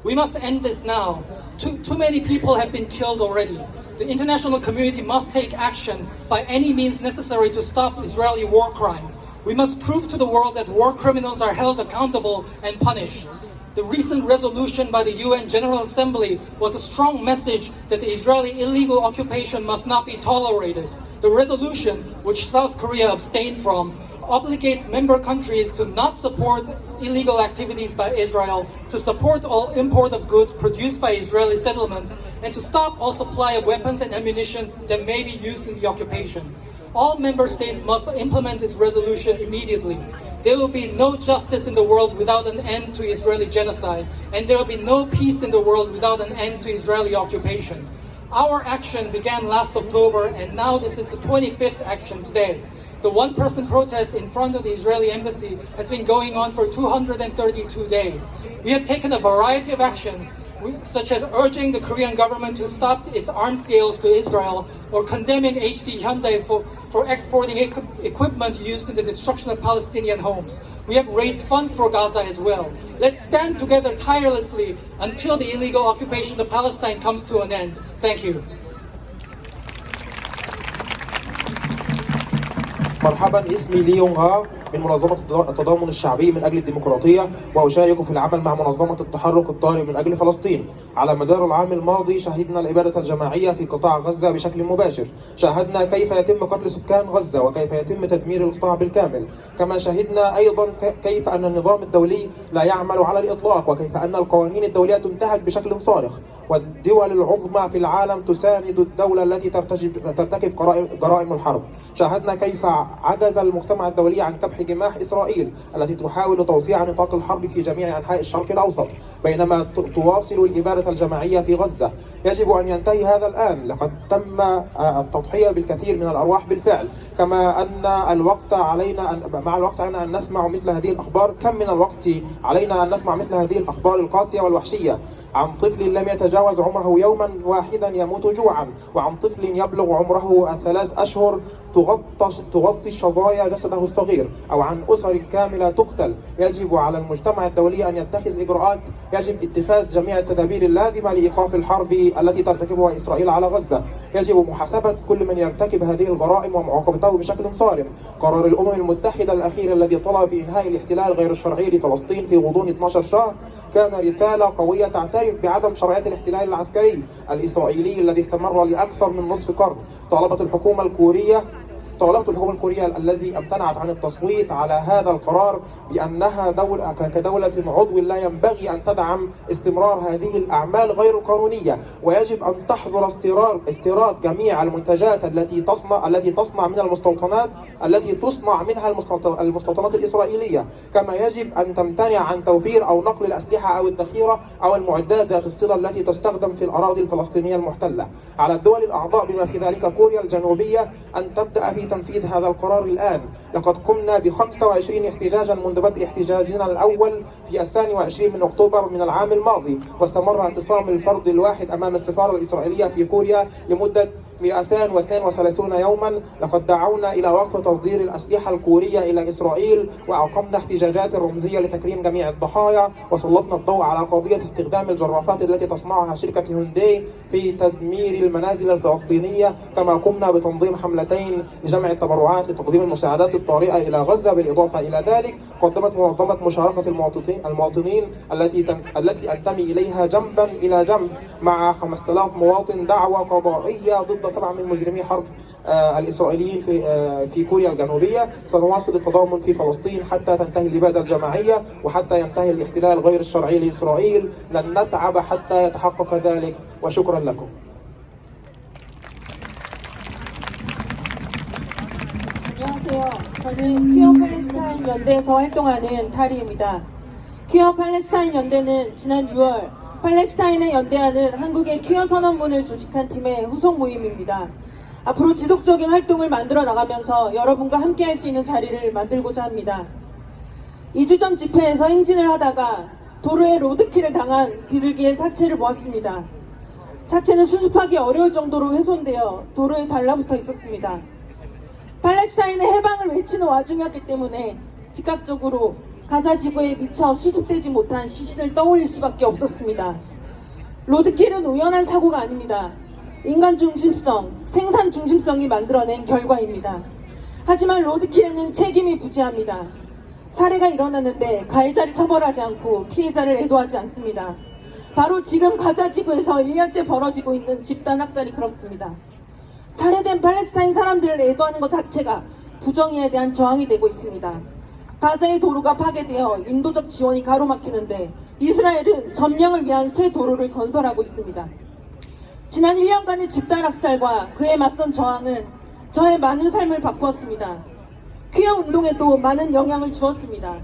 We must end this now. Too many people have been killed already. The international community must take action by any means necessary to stop Israeli war crimes. We must prove to the world that war criminals are held accountable and punished. The recent resolution by the UN General Assembly was a strong message that the Israeli illegal occupation must not be tolerated. The resolution, which South Korea abstained from, obligates member countries to not support illegal activities by Israel, to support all import of goods produced by Israeli settlements, and to stop all supply of weapons and ammunition that may be used in the occupation. All member states must implement this resolution immediately. There will be no justice in the world without an end to Israeli genocide, and there will be no peace in the world without an end to Israeli occupation. Our action began last October, and now this is the 25th action today. The one-person protest in front of the Israeli embassy has been going on for 232 days. We have taken a variety of actions, such as urging the Korean government to stop its arms sales to Israel, or condemning HD Hyundai for exporting equipment used in the destruction of Palestinian homes. We have raised funds for Gaza as well. Let's stand together tirelessly until the illegal occupation of Palestine comes to an end. Thank you. مرحبا، اسمي لي يونغ ها من منظمة التضامن الشعبي من أجل الديمقراطية، وأشارك في العمل مع منظمة التحرك الطارئ من أجل فلسطين. على مدار العام الماضي شهدنا الإبادة الجماعية في قطاع غزة بشكل مباشر. شاهدنا كيف يتم قتل سكان غزة وكيف يتم تدمير القطاع بالكامل. كما شهدنا أيضا كيف أن النظام الدولي لا يعمل على الإطلاق، وكيف أن القوانين الدولية تنتهك بشكل صارخ، والدول العظمى في العالم تساند الدولة التي ترتكب جرائم الحرب. شاهدنا كيف عجز المجتمع الدولي عن كبح جماح إسرائيل التي تحاول توسيع نطاق الحرب في جميع أنحاء الشرق الأوسط، بينما تواصل الإبادة الجماعية في غزة. يجب أن ينتهي هذا الآن، لقد تم التضحية بالكثير من الأرواح بالفعل. كما أن الوقت علينا مع الوقت علينا أن نسمع مثل هذه الأخبار. كم من الوقت علينا أن نسمع مثل هذه الأخبار القاسية والوحشية عن طفل لم يتجاوز عمره يوما واحدا يموت جوعا، وعن طفل يبلغ عمره 3 أشهر تغطي شظايا جسده الصغير أو عن أسر كاملة تقتل. يجب على المجتمع الدولي أن يتخذ إجراءات، يجب اتخاذ جميع التدابير اللازمة لإيقاف الحرب التي ترتكبها إسرائيل على غزة. يجب محاسبة كل من يرتكب هذه الجرائم ومعاقبته بشكل صارم. قرار الأمم المتحدة الأخير الذي طلب بإنهاء الاحتلال غير الشرعي لفلسطين في غضون 12 شهر كان رسالة قوية تعترف بعدم شرعية الاحتلال العسكري الإسرائيلي الذي استمر لأكثر من نصف قرن. طالبت الحكومة الكورية الذي امتنعت عن التصويت على هذا القرار بأنها كدولة عضو لا ينبغي أن تدعم استمرار هذه الأعمال غير القانونية، ويجب أن تحظر استيراد جميع المنتجات التي تصنع من المستوطنات التي تصنع منها المستوطنات الإسرائيلية، كما يجب أن تمتنع عن توفير أو نقل الأسلحة أو الذخيرة أو المعدات ذات الصلة التي تستخدم في الأراضي الفلسطينية المحتلة. على الدول الأعضاء بما في ذلك كوريا الجنوبية أن تبدأ في تنفيذ هذا القرار الآن. لقد قمنا ب 25 احتجاجا منذ بدء احتجاجنا الأول في 22 من أكتوبر من العام الماضي، واستمر اعتصام الفرد الواحد أمام السفارة الإسرائيلية في كوريا لمدة 232 يوما. لقد دعونا إلى وقف تصدير الأسلحة الكورية إلى إسرائيل، وأقمنا احتجاجات رمزية لتكريم جميع الضحايا، وسلطنا الضوء على قضية استخدام الجرافات التي تصنعها شركة هونداي في تدمير المنازل الفلسطينية. كما قمنا بتنظيم حملتين لجمع التبرعات لتقديم المساعدات الطارئة إلى غزة. بالإضافة إلى ذلك قدمت منظمة مشاركة المواطنين التي أنتمي إليها جنبا إلى جنب مع 5000 مواطن دعوة قضائية ضد 7 من مجرمي حرب الإسرائيليين في كوريا الجنوبية. سنواصل التضامن في فلسطين حتى تنتهي الإبادة الجماعية وحتى ينتهي الاحتلال غير الشرعي لإسرائيل. لن نتعب حتى يتحقق ذلك، وشكرا لكم. 안녕하세요. 저는 퀴어 팔레스타인 연대에서 활동하는 타리입니다. 퀴어 팔레스타인 연대는 지난 6월 팔레스타인에 연대하는 한국의 퀴어 선언문을 조직한 팀의 후속 모임입니다. 앞으로 지속적인 활동을 만들어 나가면서 여러분과 함께 할 수 있는 자리를 만들고자 합니다. 2주 전 집회에서 행진을 하다가 도로에 로드킬을 당한 비둘기의 사체를 보았습니다. 사체는 수습하기 어려울 정도로 훼손되어 도로에 달라붙어 있었습니다. 팔레스타인의 해방을 외치는 와중이었기 때문에 즉각적으로 가자 지구에 미처 수습되지 못한 시신을 떠올릴 수밖에 없었습니다. 로드킬은 우연한 사고가 아닙니다. 인간 중심성, 생산 중심성이 만들어낸 결과입니다. 하지만 로드킬에는 책임이 부재합니다. 살해가 일어났는데 가해자를 처벌하지 않고 피해자를 애도하지 않습니다. 바로 지금 가자 지구에서 1년째 벌어지고 있는 집단 학살이 그렇습니다. 살해된 팔레스타인 사람들을 애도하는 것 자체가 부정의에 대한 저항이 되고 있습니다. 가자의 도로가 파괴되어 인도적 지원이 가로막히는데 이스라엘은 점령을 위한 새 도로를 건설하고 있습니다. 지난 1년간의 집단 학살과 그에 맞선 저항은 저의 많은 삶을 바꾸었습니다. 퀴어 운동에도 많은 영향을 주었습니다.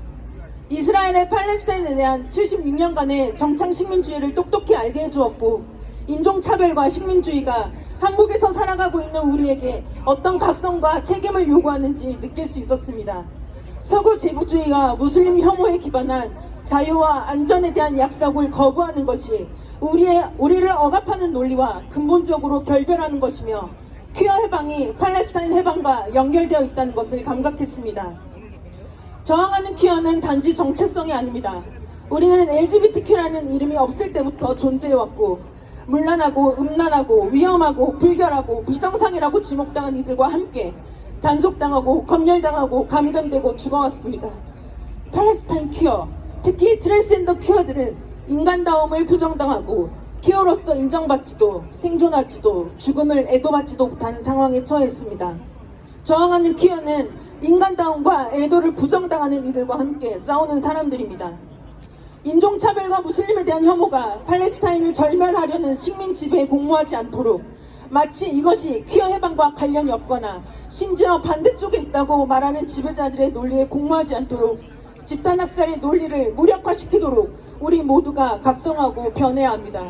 이스라엘의 팔레스타인에 대한 76년간의 정착 식민주의를 똑똑히 알게 해주었고, 인종차별과 식민주의가 한국에서 살아가고 있는 우리에게 어떤 각성과 책임을 요구하는지 느낄 수 있었습니다. 서구 제국주의와 무슬림 혐오에 기반한 자유와 안전에 대한 약속을 거부하는 것이 우리를 억압하는 논리와 근본적으로 결별하는 것이며, 퀴어 해방이 팔레스타인 해방과 연결되어 있다는 것을 감각했습니다. 저항하는 퀴어는 단지 정체성이 아닙니다. 우리는 LGBTQ라는 이름이 없을 때부터 존재해왔고, 문란하고 음란하고 위험하고 불결하고 비정상이라고 지목당한 이들과 함께 단속당하고 검열당하고 감금되고 죽어왔습니다. 팔레스타인 퀴어, 특히 트랜스젠더 퀴어들은 인간다움을 부정당하고 퀴어로서 인정받지도 생존하지도 죽음을 애도받지도 못하는 상황에 처해 있습니다. 저항하는 퀴어는 인간다움과 애도를 부정당하는 이들과 함께 싸우는 사람들입니다. 인종차별과 무슬림에 대한 혐오가 팔레스타인을 절멸하려는 식민 지배에 공모하지 않도록, 마치 이것이 퀴어 해방과 관련이 없거나 심지어 반대쪽에 있다고 말하는 지배자들의 논리에 공모하지 않도록 집단 학살의 논리를 무력화시키도록 우리 모두가 각성하고 변해야 합니다.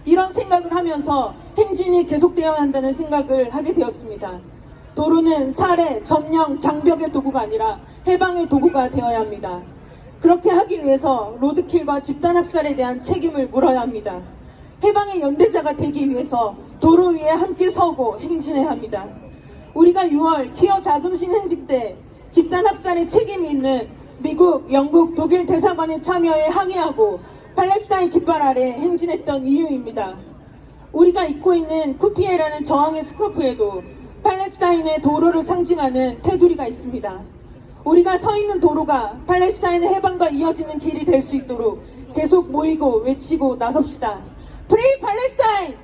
이런 생각을 하면서 행진이 계속되어야 한다는 생각을 하게 되었습니다. 도로는 살해, 점령, 장벽의 도구가 아니라 해방의 도구가 되어야 합니다. 그렇게 하기 위해서 로드킬과 집단 학살에 대한 책임을 물어야 합니다. 해방의 연대자가 되기 위해서 도로 위에 함께 서고 행진해야 합니다. 우리가 6월 퀴어 자금신 행직 때 집단 학살의 책임이 있는 미국, 영국, 독일 대사관의 참여에 항의하고 팔레스타인 깃발 아래 행진했던 이유입니다. 우리가 입고 있는 쿠피에라는 저항의 스카프에도 팔레스타인의 도로를 상징하는 테두리가 있습니다. 우리가 서 있는 도로가 팔레스타인의 해방과 이어지는 길이 될 수 있도록 계속 모이고 외치고 나섭시다. Free Palestine!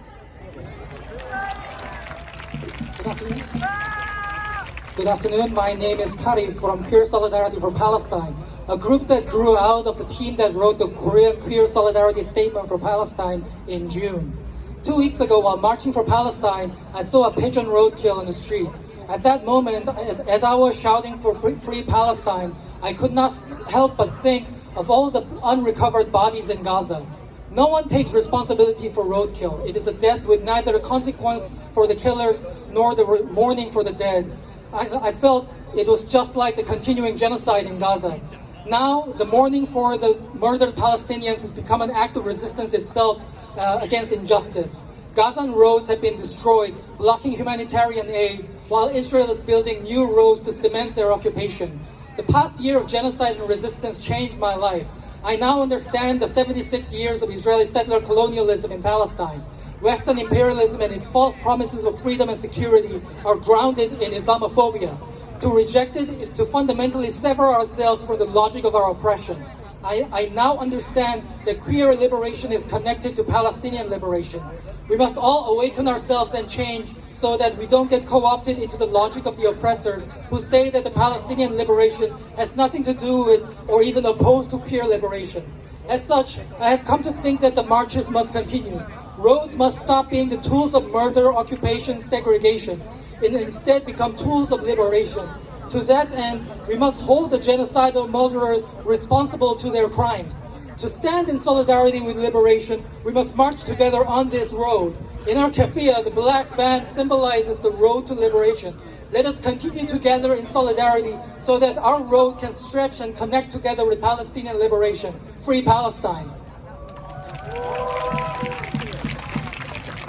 Good afternoon. My name is Tarif from Queer Solidarity for Palestine, a group that grew out of the team that wrote the Korean Queer Solidarity Statement for Palestine in June. 2 weeks ago, while marching for Palestine, I saw a pigeon roadkill in the street. At that moment, as I was shouting for free Palestine, I could not help but think of all the unrecovered bodies in Gaza. No one takes responsibility for roadkill. It is a death with neither a consequence for the killers nor the mourning for the dead. I felt it was just like the continuing genocide in Gaza. Now, the mourning for the murdered Palestinians has become an act of resistance itself against injustice. Gazan roads have been destroyed, blocking humanitarian aid, while Israel is building new roads to cement their occupation. The past year of genocide and resistance changed my life. I now understand the 76 years of Israeli settler colonialism in Palestine. Western imperialism and its false promises of freedom and security are grounded in Islamophobia. To reject it is to fundamentally sever ourselves from the logic of our oppression. I now understand that queer liberation is connected to Palestinian liberation. We must all awaken ourselves and change so that we don't get co-opted into the logic of the oppressors who say that the Palestinian liberation has nothing to do with or even opposed to queer liberation. As such, I have come to think that the marches must continue. Roads must stop being the tools of murder, occupation, segregation, and instead become tools of liberation. To that end, we must hold the genocidal murderers responsible to their crimes. To stand in solidarity with liberation, we must march together on this road. In our keffiyeh, the black band symbolizes the road to liberation. Let us continue to gather in solidarity so that our road can stretch and connect together with Palestinian liberation. Free Palestine.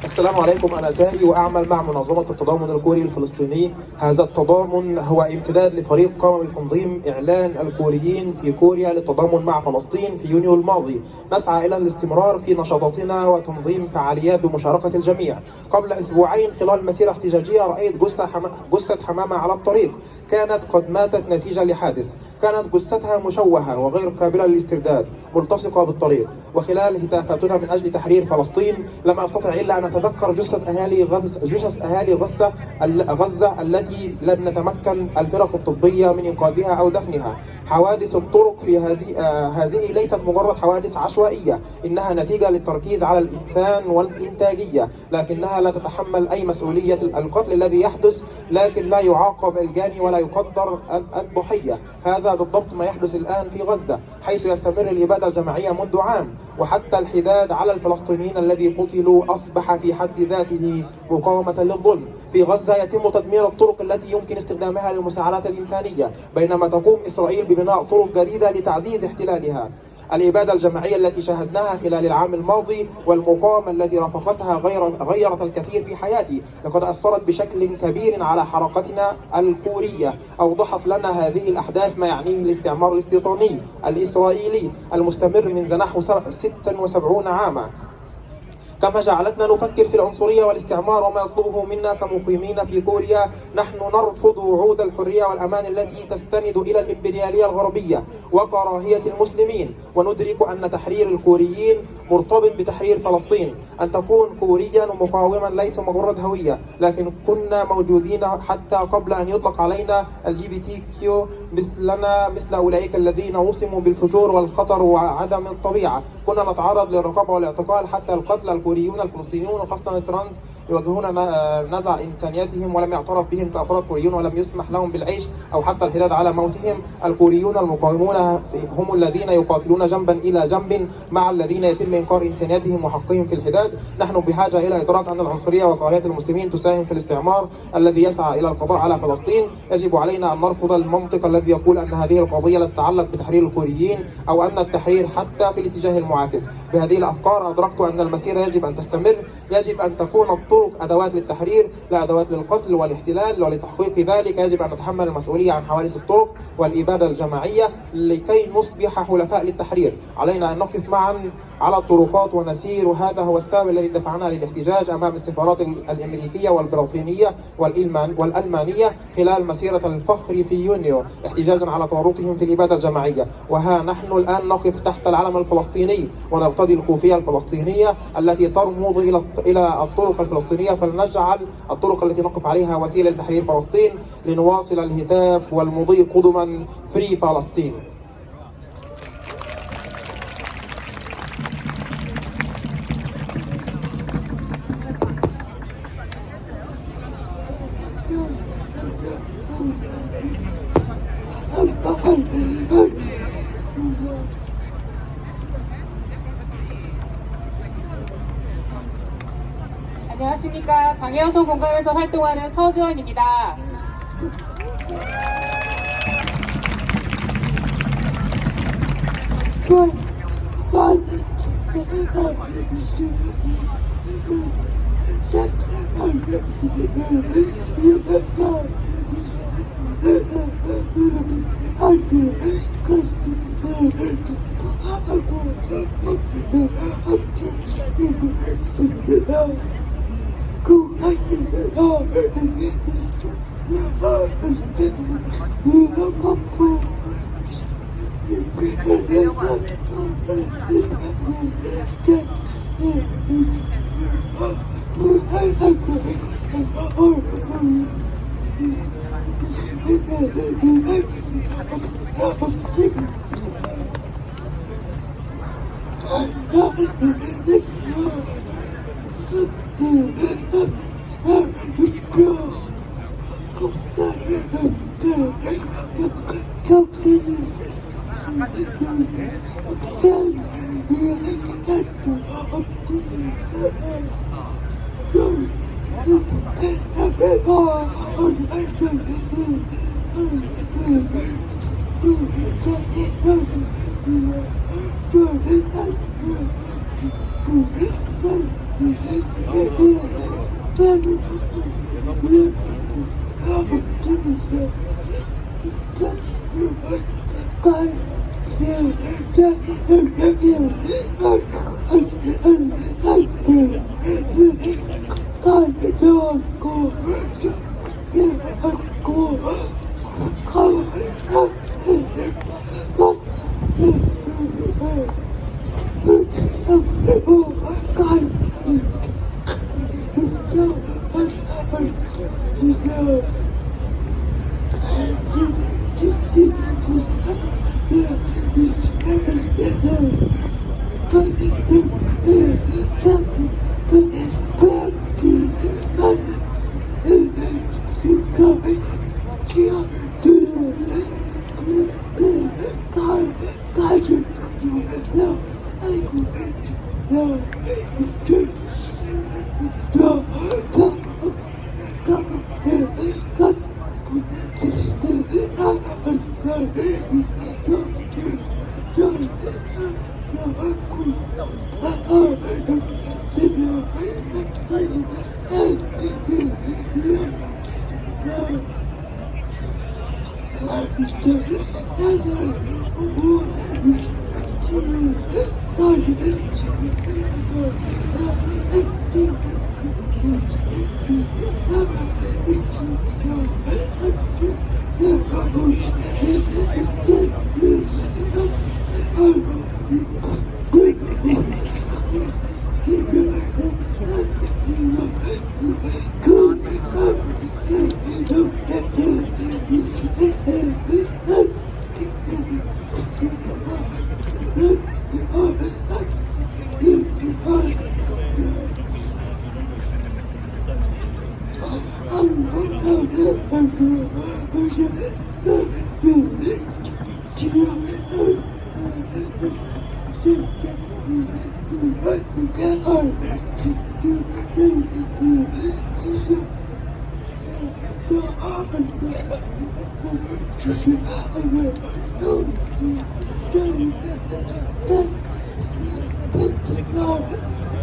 السلام عليكم. أنا تاهي وأعمل مع منظمة التضامن الكوري الفلسطيني. هذا التضامن هو امتداد لفريق قام بتنظيم إعلان الكوريين في كوريا للتضامن مع فلسطين في يونيو الماضي. نسعى إلى الاستمرار في نشاطاتنا وتنظيم فعاليات بمشاركة الجميع. قبل أسبوعين خلال مسيرة احتجاجية رأيت جثة حمامة على الطريق، كانت قد ماتت نتيجة لحادث. كانت جثتها مشوهة وغير قابلة للاسترداد ملتصقة بالطريق. وخلال هتافاتنا من أجل تحرير فلسطين لم أستطع إلا أن أتذكر جثث أهالي غزة التي لم نتمكن الفرق الطبية من إنقاذها أو دفنها. حوادث الطرق في هذه ليست مجرد حوادث عشوائية، إنها نتيجة للتركيز على الإنسان والإنتاجية، لكنها لا تتحمل أي مسؤولية القتل الذي يحدث، لكن لا يعاقب الجاني ولا يقدر الضحية. هذا بالضبط ما يحدث الآن في غزة، حيث يستمر الإبادة الجماعية منذ عام، وحتى الحداد على الفلسطينيين الذي قتلوا أصبح في حد ذاته مقاومة للظلم. في غزة يتم تدمير الطرق التي يمكن استخدامها للمساعدات الإنسانية، بينما تقوم إسرائيل ببناء طرق جديدة لتعزيز احتلالها. الإبادة الجماعية التي شاهدناها خلال العام الماضي والمقاومة التي رافقتها غيرت الكثير في حياتي، لقد أثرت بشكل كبير على حركتنا الكورية. أوضحت لنا هذه الأحداث ما يعنيه الاستعمار الاستيطاني الإسرائيلي المستمر منذ نحو 76 عاما، كما جعلتنا نفكر في العنصرية والاستعمار وما يطلبه منا كمقيمين في كوريا. نحن نرفض وعود الحرية والأمان التي تستند إلى الإمبريالية الغربية وكراهية المسلمين، وندرك أن تحرير الكوريين مرتبط بتحرير فلسطين. أن تكون كوريا ومقاوما ليس مجرد هوية، لكن كنا موجودين حتى قبل أن يطلق علينا LGBTQ مثل أولئك الذين وصموا بالفجور والخطر وعدم الطبيعة. كنا نتعرض للرقابة والاعتقال، حتى القتل. الكوريون الفلسطينيون وخاصة الترانس يواجهون نزع إنسانيتهم ولم يعترف بهم كأفراد كوريون ولم يسمح لهم بالعيش أو حتى الحداد على موتهم. الكوريون المقاومون هم الذين يقاتلون جنبا إلى جنب مع الذين يتم إنكار إنسانيتهم وحقهم في الحداد. نحن بحاجة إلى إدراك أن العنصرية وكراهية المسلمين تساهم في الاستعمار الذي يسعى إلى القضاء على فلسطين. يجب علينا أن نرفض المنطق الذي يقول أن هذه القضية لا تتعلق بتحرير الكوريين أو أن التحرير حتى في الاتجاه المعاكس. بهذه الأفكار أدركت أن المسيرة يجب يجب أن تستمر. يجب أن تكون الطرق أدوات للتحرير لا أدوات للقتل والاحتلال، ولتحقيق ذلك يجب أن نتحمل المسؤولية عن حوادث الطرق والإبادة الجماعية لكي نصبح حلفاء للتحرير. علينا أن نقف معا على الطرقات ونسير، وهذا هو السبب الذي دفعنا للاحتجاج أمام السفارات الأمريكية والبريطانية والألمانية خلال مسيرة الفخر في يونيو، احتجاجا على تورطهم في الإبادة الجماعية. وها نحن الآن نقف تحت العلم الفلسطيني ونرتدي الكوفية الفلسطينية التي ترمز إلى الطرق الفلسطينية، فلنجعل الطرق التي نقف عليها وسيلة لتحرير فلسطين لنواصل الهتاف والمضي قدما Free Palestine. 안녕하십니까. 장애여성 공감에서 활동하는 서주원입니다.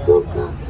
Nunca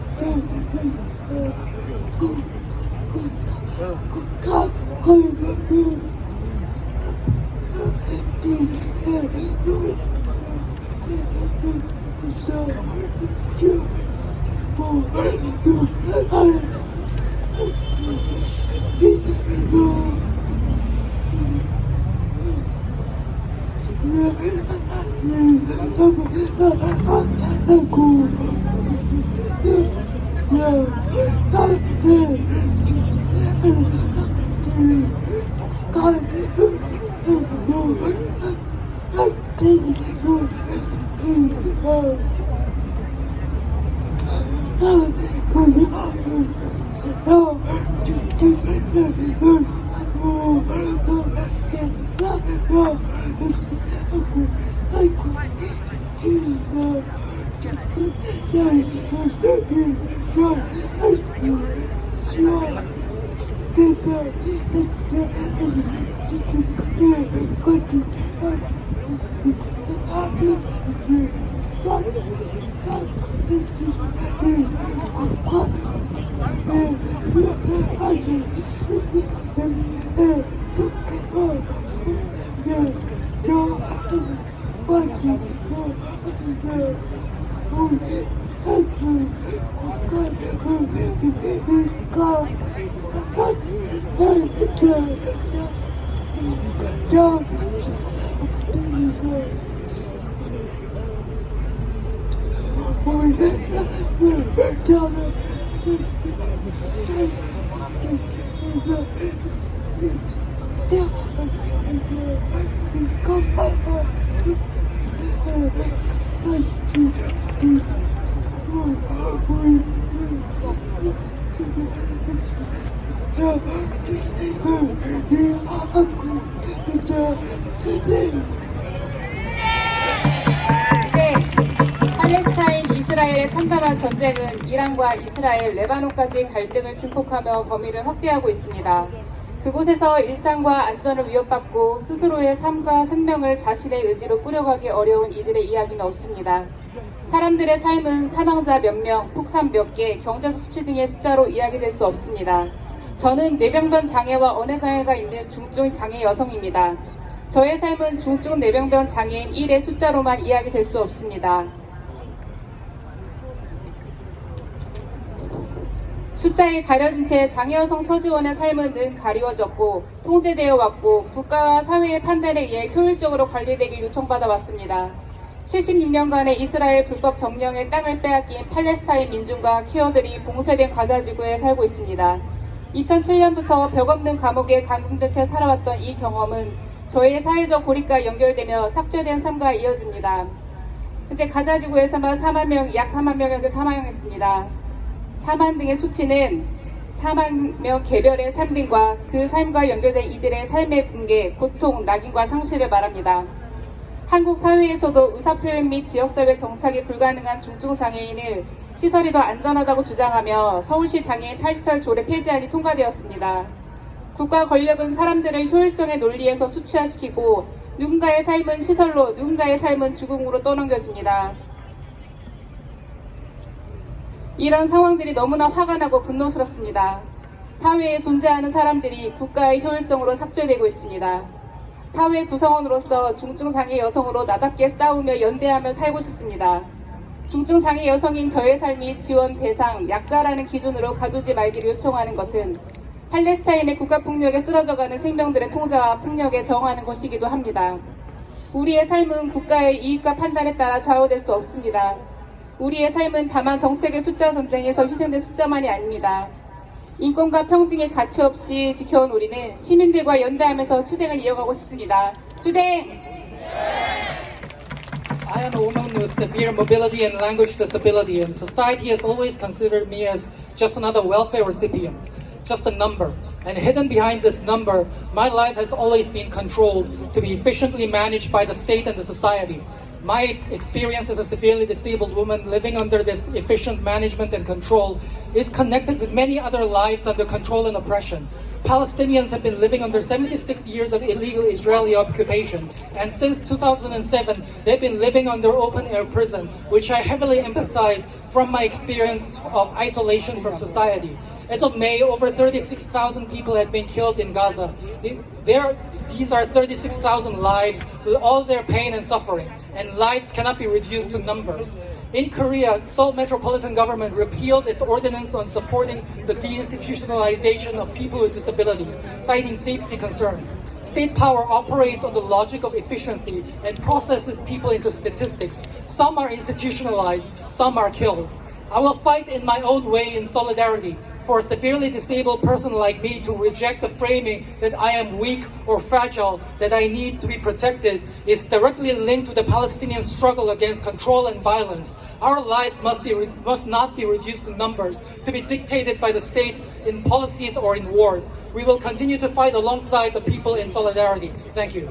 이제 팔레스타인 이스라엘의 참담한 전쟁은 이란과 이스라엘, 레바논까지 갈등을 증폭하며 범위를 확대하고 있습니다. 그곳에서 일상과 안전을 위협받고 스스로의 삶과 생명을 자신의 의지로 꾸려가기 어려운 이들의 이야기는 없습니다. 사람들의 삶은 사망자 몇 명, 폭탄 몇 개, 경제 수치 등의 숫자로 이야기될 수 없습니다. 저는 뇌병변 장애와 언해 장애가 있는 중증 장애 여성입니다. 저의 삶은 중증 뇌병변 장애인 1의 숫자로만 이야기될 수 없습니다. 숫자에 가려진 채 장애 여성 서지원의 삶은 늘 가리워졌고 통제되어 왔고 국가와 사회의 판단에 의해 효율적으로 관리되길 요청받아 왔습니다. 76년간의 이스라엘 불법 점령의 땅을 빼앗긴 팔레스타인 민중과 퀴어들이 봉쇄된 가자지구에 살고 있습니다. 2007년부터 벽 없는 감옥에 감금된 채 살아왔던 이 경험은 저의 사회적 고립과 연결되며 삭제된 삶과 이어집니다. 현재 가자지구에서만 약 4만 명이 사망했습니다. 사망 등의 수치는 4만 명 개별의 삶 등과 그 삶과 연결된 이들의 삶의 붕괴, 고통, 낙인과 상실을 말합니다. 한국 사회에서도 의사표현 및 지역사회 정착이 불가능한 중증장애인을 시설이 더 안전하다고 주장하며 서울시 장애인 탈시설 조례 폐지안이 통과되었습니다. 국가 권력은 사람들을 효율성의 논리에서 수치화시키고 누군가의 삶은 시설로, 누군가의 삶은 죽음으로 떠넘겨집니다. 이런 상황들이 너무나 화가 나고 분노스럽습니다. 사회에 존재하는 사람들이 국가의 효율성으로 삭제되고 있습니다. 사회 구성원으로서 중증장애 여성으로 나답게 싸우며 연대하며 살고 싶습니다. 중증장애 여성인 저의 삶이 지원 대상, 약자라는 기준으로 가두지 말기를 요청하는 것은 팔레스타인의 국가폭력에 쓰러져가는 생명들의 통제와 폭력에 저항하는 것이기도 합니다. 우리의 삶은 국가의 이익과 판단에 따라 좌우될 수 없습니다. 우리의 삶은 다만 정책의 숫자 전쟁에서 희생된 숫자만이 아닙니다. 인권과 평등의 가치 없이 지켜온 우리는 시민들과 연대하면서 투쟁을 이어가고 싶습니다. 투쟁! I am a woman with severe mobility and language disability, and society has always considered me as just another welfare recipient, just a number. And hidden behind this number, my life has always been controlled to be efficiently managed by the state and the society. My experience as a severely disabled woman living under this efficient management and control is connected with many other lives under control and oppression. Palestinians have been living under 76 years of illegal Israeli occupation, and since 2007, they've been living under open-air prison, which I heavily empathize from my experience of isolation from society. As of May, over 36,000 people had been killed in Gaza. These are 36,000 lives with all their pain and suffering, and lives cannot be reduced to numbers. In Korea, Seoul Metropolitan Government repealed its ordinance on supporting the deinstitutionalization of people with disabilities, citing safety concerns. State power operates on the logic of efficiency and processes people into statistics. Some are institutionalized, some are killed. I will fight in my own way in solidarity for a severely disabled person like me to reject the framing that I am weak or fragile, that I need to be protected, is directly linked to the Palestinian struggle against control and violence. Our lives must not be reduced to numbers, to be dictated by the state in policies or in wars. We will continue to fight alongside the people in solidarity. Thank you.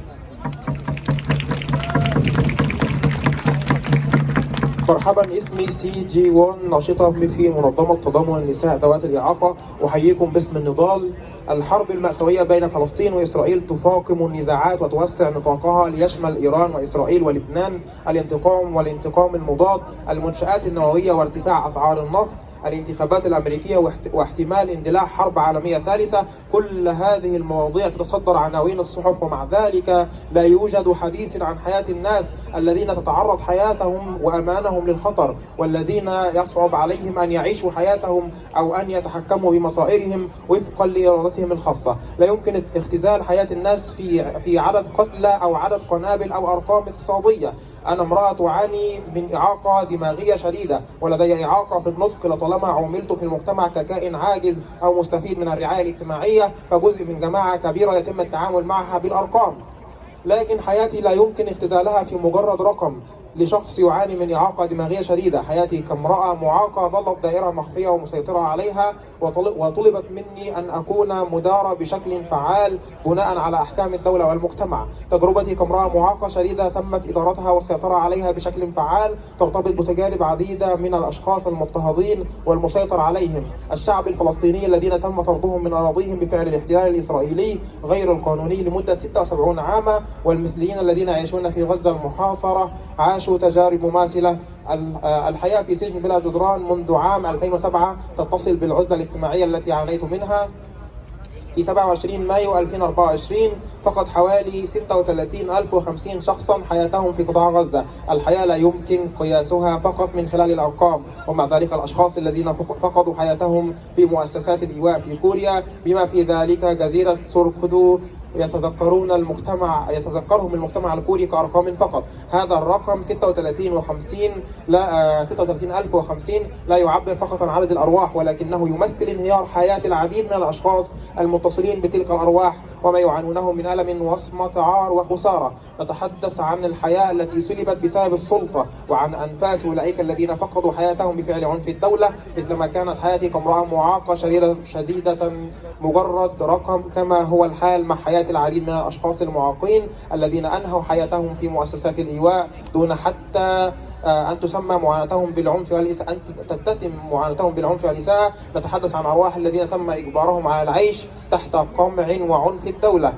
مرحبا، اسمي سي جي وون، ناشطة في منظمة تضامن النساء ذوات الإعاقة. أحييكم باسم النضال. الحرب المأساوية بين فلسطين وإسرائيل تفاقم النزاعات وتوسع نطاقها ليشمل إيران وإسرائيل ولبنان، الانتقام المضاد، المنشآت النووية وارتفاع أسعار النفط، الانتخابات الأمريكية واحتمال اندلاع حرب عالمية ثالثة. كل هذه المواضيع تتصدر عناوين الصحف، ومع ذلك لا يوجد حديث عن حياة الناس الذين تتعرض حياتهم وأمانهم للخطر، والذين يصعب عليهم أن يعيشوا حياتهم أو أن يتحكموا بمصائرهم وفقا لإرادتهم الخاصة. لا يمكن اختزال حياة الناس في عدد قتلى أو عدد قنابل أو أرقام اقتصادية. أنا امرأة تعاني من إعاقة دماغية شديدة، ولدي إعاقة في النطق. لطالما عُملت في المجتمع ككائن عاجز أو مستفيد من الرعاية الاجتماعية، كجزء من جماعة كبيرة يتم التعامل معها بالأرقام. لكن حياتي لا يمكن اختزالها في مجرد رقم لشخص يعاني من إعاقة دماغية شديدة. حياتي كامرأة معاقة ظلت دائرة مخفية ومسيطرة عليها، وطلبت مني أن أكون مدارة بشكل فعال بناء على أحكام الدولة والمجتمع. تجربتي كامرأة معاقة شديدة تمت إدارتها والسيطرة عليها بشكل فعال، ترتبط بتجارب عديدة من الأشخاص المضطهدين والمسيطر عليهم. الشعب الفلسطيني الذين تم طردهم من أراضيهم بفعل الاحتلال الإسرائيلي غير القانوني لمدة 76 عاما، والمثليين الذين يعيشون في غزة المحاصرة عاشوا تجارب مماثلة. الحياة في سجن بلا جدران منذ عام 2007 تتصل بالعزلة الاجتماعية التي عانيت منها. في 27 مايو 2024 فقط حوالي 36,050 شخصا حياتهم في قطاع غزة. الحياة لا يمكن قياسها فقط من خلال الأرقام، ومع ذلك الأشخاص الذين فقدوا حياتهم في مؤسسات الإيواء في كوريا، بما في ذلك جزيرة سوركدو، يتذكرهم المجتمع الكوري كأرقام فقط. هذا الرقم 36,050 لا يعبر فقط عن عدد الأرواح، ولكنه يمثل انهيار حياة العديد من الأشخاص المتصلين بتلك الأرواح وما يعانونه من ألم وصمة عار وخسارة. نتحدث عن الحياة التي سلبت بسبب السلطة، وعن أنفاس أولئك الذين فقدوا حياتهم بفعل عنف الدولة، مثلما كانت حياتي كامرأة معاقة شديدة مجرد رقم، كما هو الحال مع حياة العديد من الأشخاص المعاقين الذين أنهوا حياتهم في مؤسسات الإيواء دون حتى أن تسمى معاناتهم بالعنف والإساءة، أن تتسم معاناتهم بالعنف والإساءة. نتحدث عن أرواح الذين تم إجبارهم على العيش تحت قمع وعنف الدولة.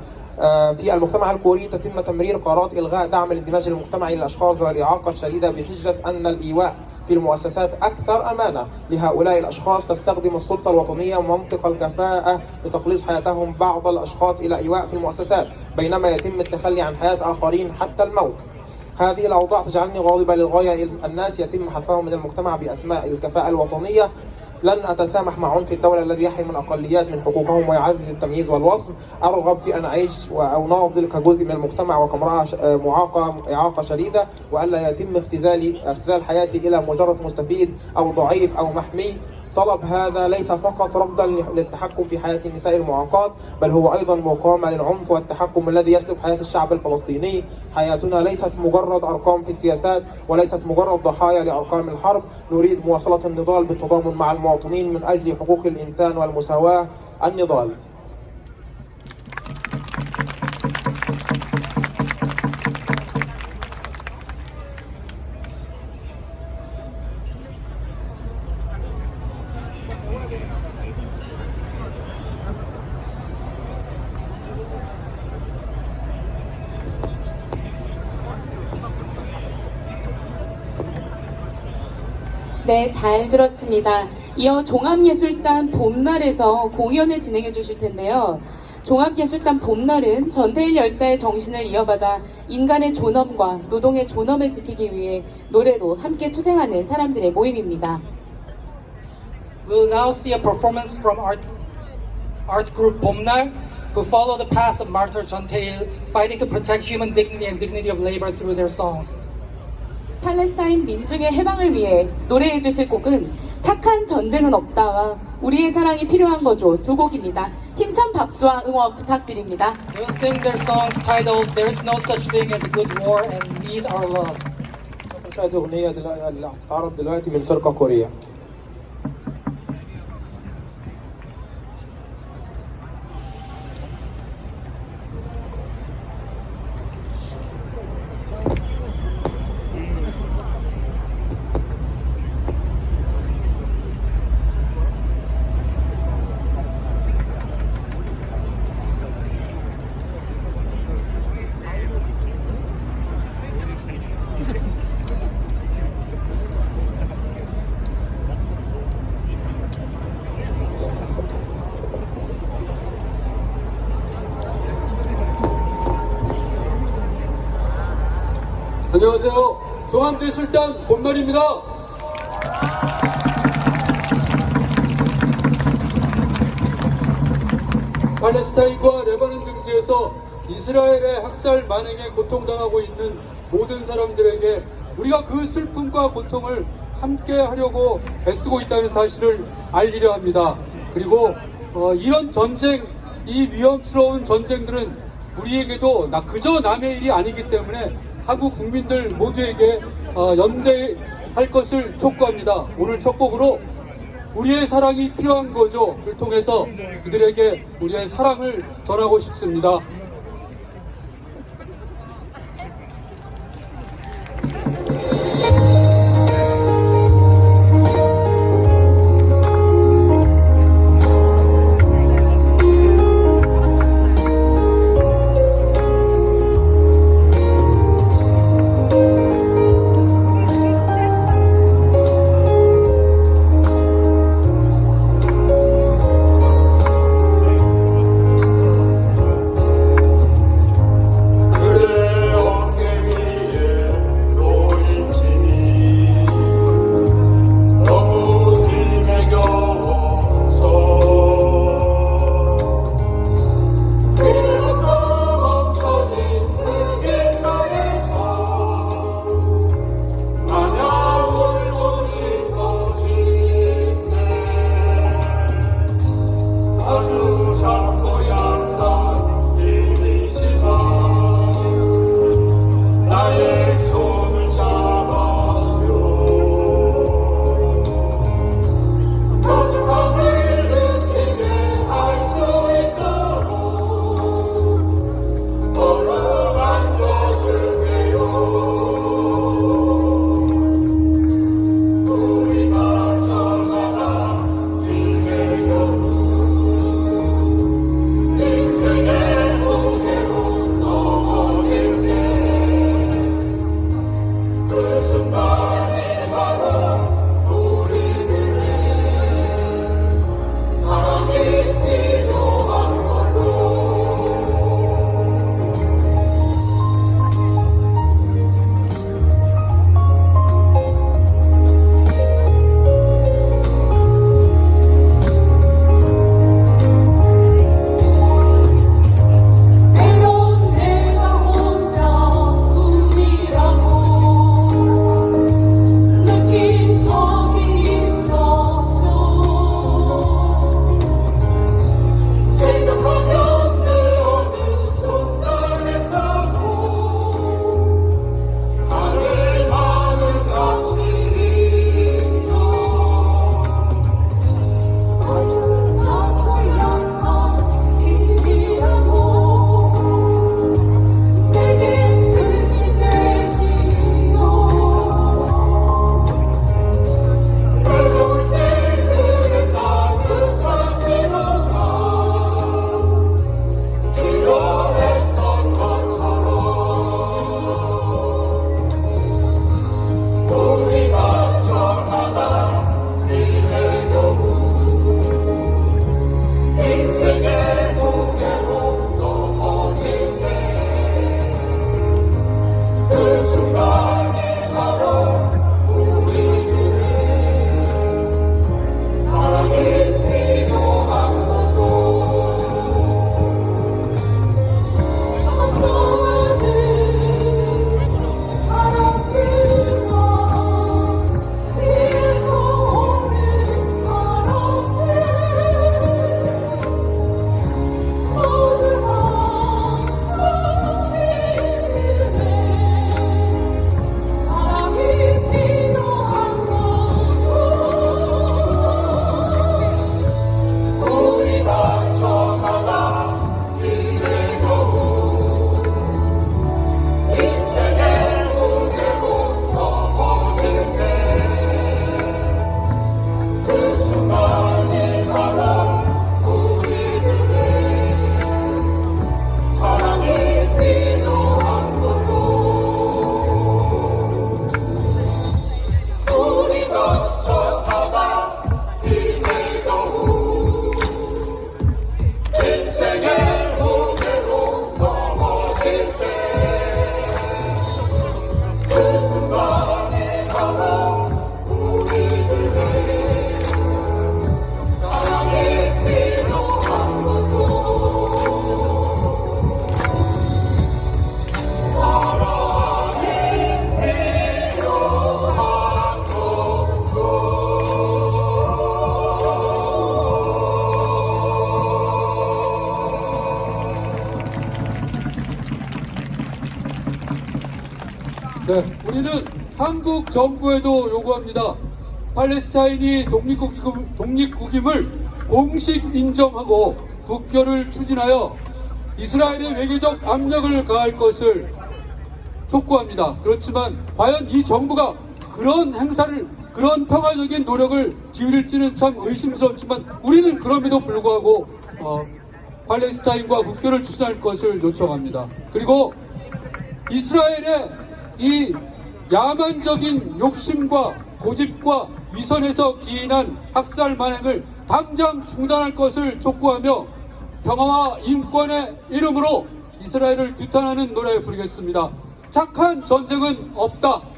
في المجتمع الكوري تتم تمرير قرارات إلغاء دعم الاندماج المجتمعي للأشخاص ذوي الإعاقة الشديدة بحجة أن الإيواء في المؤسسات أكثر أمانة. لهؤلاء الأشخاص تستخدم السلطة الوطنية منطق الكفاءة لتقليص حياتهم بعض الأشخاص إلى إيواء في المؤسسات، بينما يتم التخلي عن حياة آخرين حتى الموت. هذه الأوضاع تجعلني غاضبة للغاية. الناس يتم حذفهم من المجتمع بأسماء الكفاءة الوطنية. لن أتسامح مع عنف الدولة الذي يحرم الأقليات من حقوقهم ويعزز التمييز والوصم. أرغب في أن أعيش أو ناضل كجزء من المجتمع وكامرأة معاقة إعاقة شديدة، وألا يتم اختزال حياتي إلى مجرد مستفيد أو ضعيف أو محمي. طلب هذا ليس فقط رفضا للتحكم في حياة النساء المعاقات، بل هو أيضا مقاومة للعنف والتحكم الذي يسلب حياة الشعب الفلسطيني. حياتنا ليست مجرد أرقام في السياسات، وليست مجرد ضحايا لأرقام الحرب. نريد مواصلة النضال بالتضامن مع المواطنين من أجل حقوق الإنسان والمساواة. النضال. 네, 잘 들었습니다. 이어 종합예술단 봄날에서 공연을 진행해 주실 텐데요. 종합예술단 봄날은 전태일 열사의 정신을 이어받아 인간의 존엄과 노동의 존엄을 지키기 위해 노래로 함께 투쟁하는 사람들의 모임입니다. We'll now see a performance from art group Bomnar, who follow the path of martyr John Tail, fighting to protect human dignity and dignity of labor through their songs. 팔레스타인 민중의 해방을 위해 노래해 주실 곡은 착한 전쟁은 없다와 우리의 사랑이 필요한 거죠. 두 곡입니다. 힘찬 박수와 응원 부탁드립니다. We'll sing their songs titled There is no such thing as a good war and Need Our Love. نشاهد أغنية اللي هتتعرض دلوقتي من فرقة كورية. 안녕하세요. 종합예술단 봄날입니다. 팔레스타인과 레바논 등지에서 이스라엘의 학살 만행에 고통당하고 있는 모든 사람들에게 우리가 그 슬픔과 고통을 함께 하려고 애쓰고 있다는 사실을 알리려 합니다. 그리고 이런 전쟁, 이 위험스러운 전쟁들은 우리에게도 그저 남의 일이 아니기 때문에 한국 국민들 모두에게 연대할 것을 촉구합니다. 오늘 첫 곡으로 우리의 사랑이 필요한 거죠를 통해서 그들에게 우리의 사랑을 전하고 싶습니다. 우리는 한국 정부에도 요구합니다. 팔레스타인이 독립국임을 공식 인정하고 국교를 추진하여 이스라엘의 외교적 압력을 가할 것을 촉구합니다. 그렇지만 과연 이 정부가 그런 행사를, 그런 평화적인 노력을 기울일지는 참 의심스럽지만 우리는 그럼에도 불구하고 팔레스타인과 국교를 추진할 것을 요청합니다. 그리고 이스라엘의 이 야만적인 욕심과 고집과 위선에서 기인한 학살 만행을 당장 중단할 것을 촉구하며 평화와 인권의 이름으로 이스라엘을 규탄하는 노래 부르겠습니다. 착한 전쟁은 없다.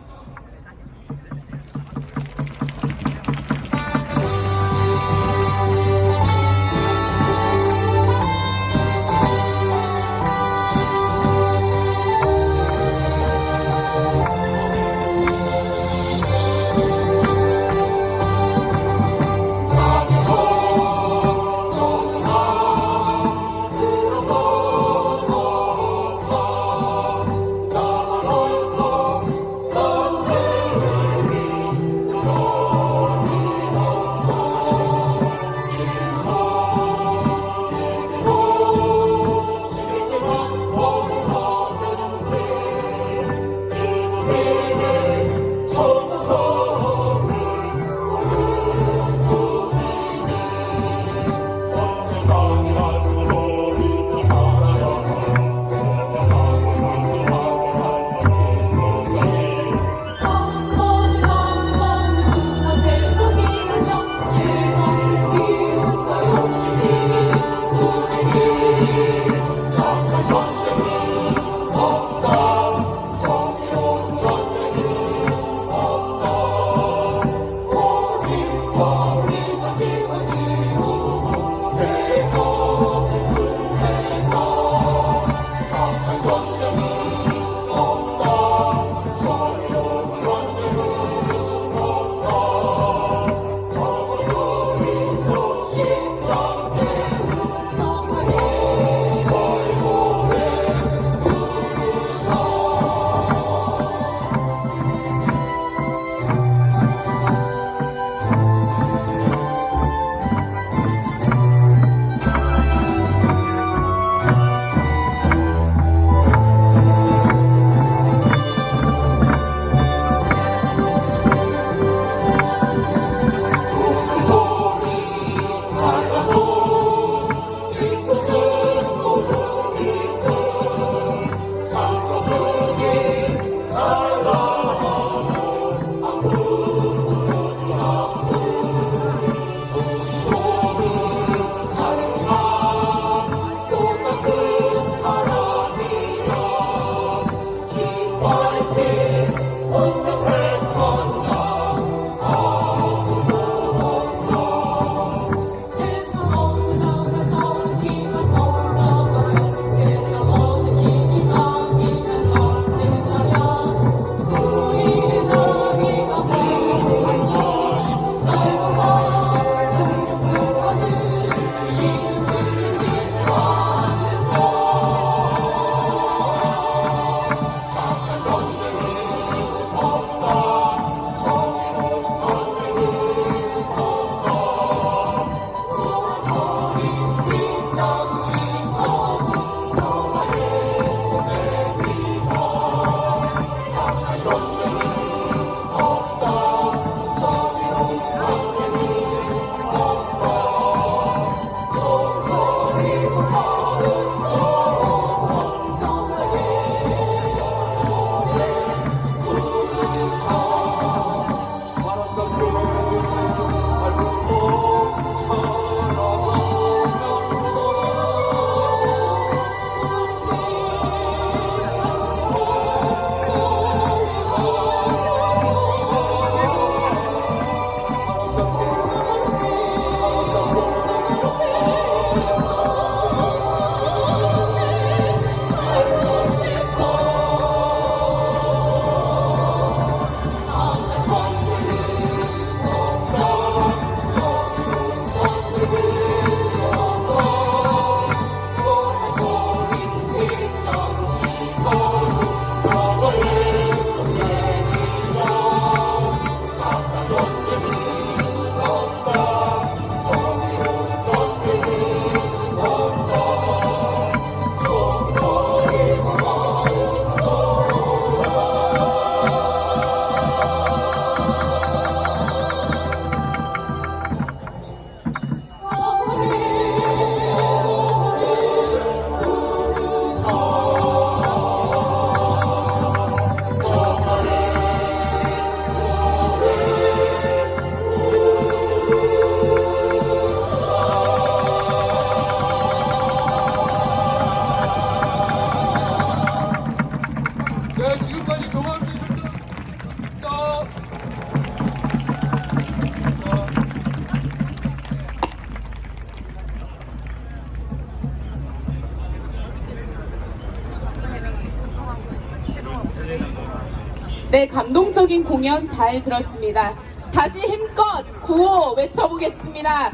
네, 감동적인 공연 잘 들었습니다. 다시 힘껏 구호 외쳐보겠습니다.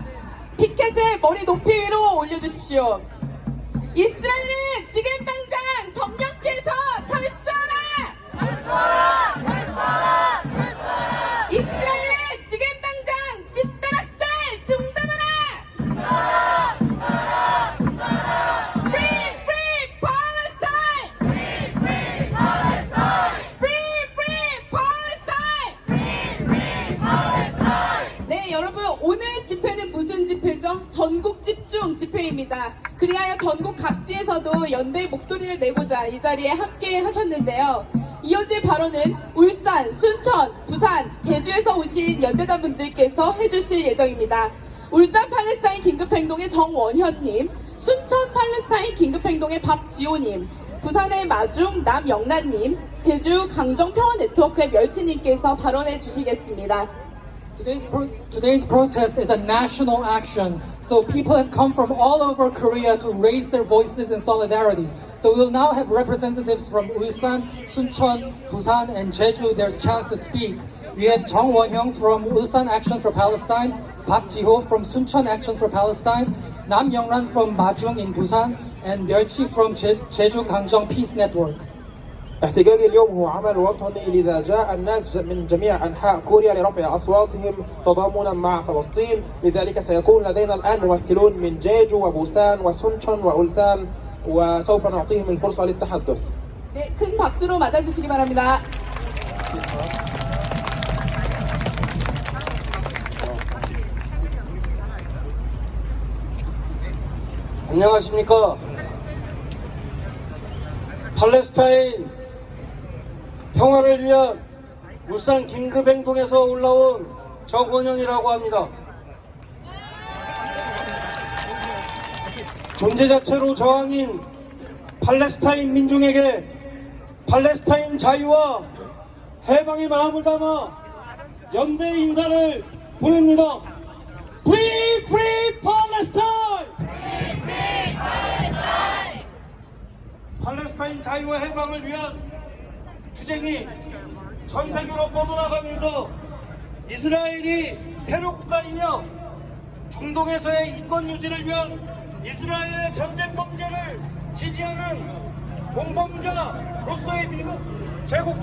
피켓을 머리 높이 위로 올려주십시오. 이스라엘은 지금 당장 점령지에서 철수하라! 철수하라! 철수하라! 철수하라! 이스라엘은 지금 당장 집단학살 중단하라! 중단하라! 중단하라! 중단하라! Free! Free! Palestine! Free! Free! Palestine! Free! Free! Palestine! Free! Free! Palestine! 네, 여러분, 오늘 집회는 무슨 집회죠? 전국 집중 집회입니다. 그리하여 전국 각지에서도 연대의 목소리를 내고자 이 자리에 함께 하셨는데요. 이어질 발언은 울산, 순천, 부산, 제주에서 오신 연대자분들께서 해주실 예정입니다. 울산 팔레스타인 긴급행동의 정원현님, 순천 팔레스타인 긴급행동의 박지호님, 부산의 마중 남영란님, 제주 강정평화네트워크의 멸치님께서 발언해 주시겠습니다. Today's protest is a national action, so people have come from all over Korea to raise their voices in solidarity. So we'll now have representatives from Ulsan, Suncheon, Busan, and Jeju their chance to speak. We have Jung Won-hyung from Ulsan Action for Palestine, Park Ji-ho from Suncheon Action for Palestine, Nam Youngran from Majung in Busan, and Myeolchi from Jeju Gangjong Peace Network. احتجاجي اليوم هو عمل وطني، لذا جاء الناس من جميع أنحاء كوريا لرفع أصواتهم تضامنا مع فلسطين. لذلك سيكون لدينا الآن ممثلون من جيجو وبوسان وسونشون وأولسان، وسوف نعطيهم الفرصة للتحدث. 네, 큰 박수로 맞아주시기 바랍니다. 안녕하십니까. 팔레스타인 평화를 위한 울산 긴급행동에서 올라온 정원영이라고 합니다. 존재 자체로 저항인 팔레스타인 민중에게 팔레스타인 자유와 해방의 마음을 담아 연대 인사를 보냅니다. Free, free Palestine! Free, free Palestine! 팔레스타인 자유와 해방을 위한 투쟁이 전 세계로 뻗어나가면서 이스라엘이 테러 국가이며 중동에서의 인권 유지를 위한 이스라엘의 전쟁 범죄를 지지하는 공범자로서의 미국 제국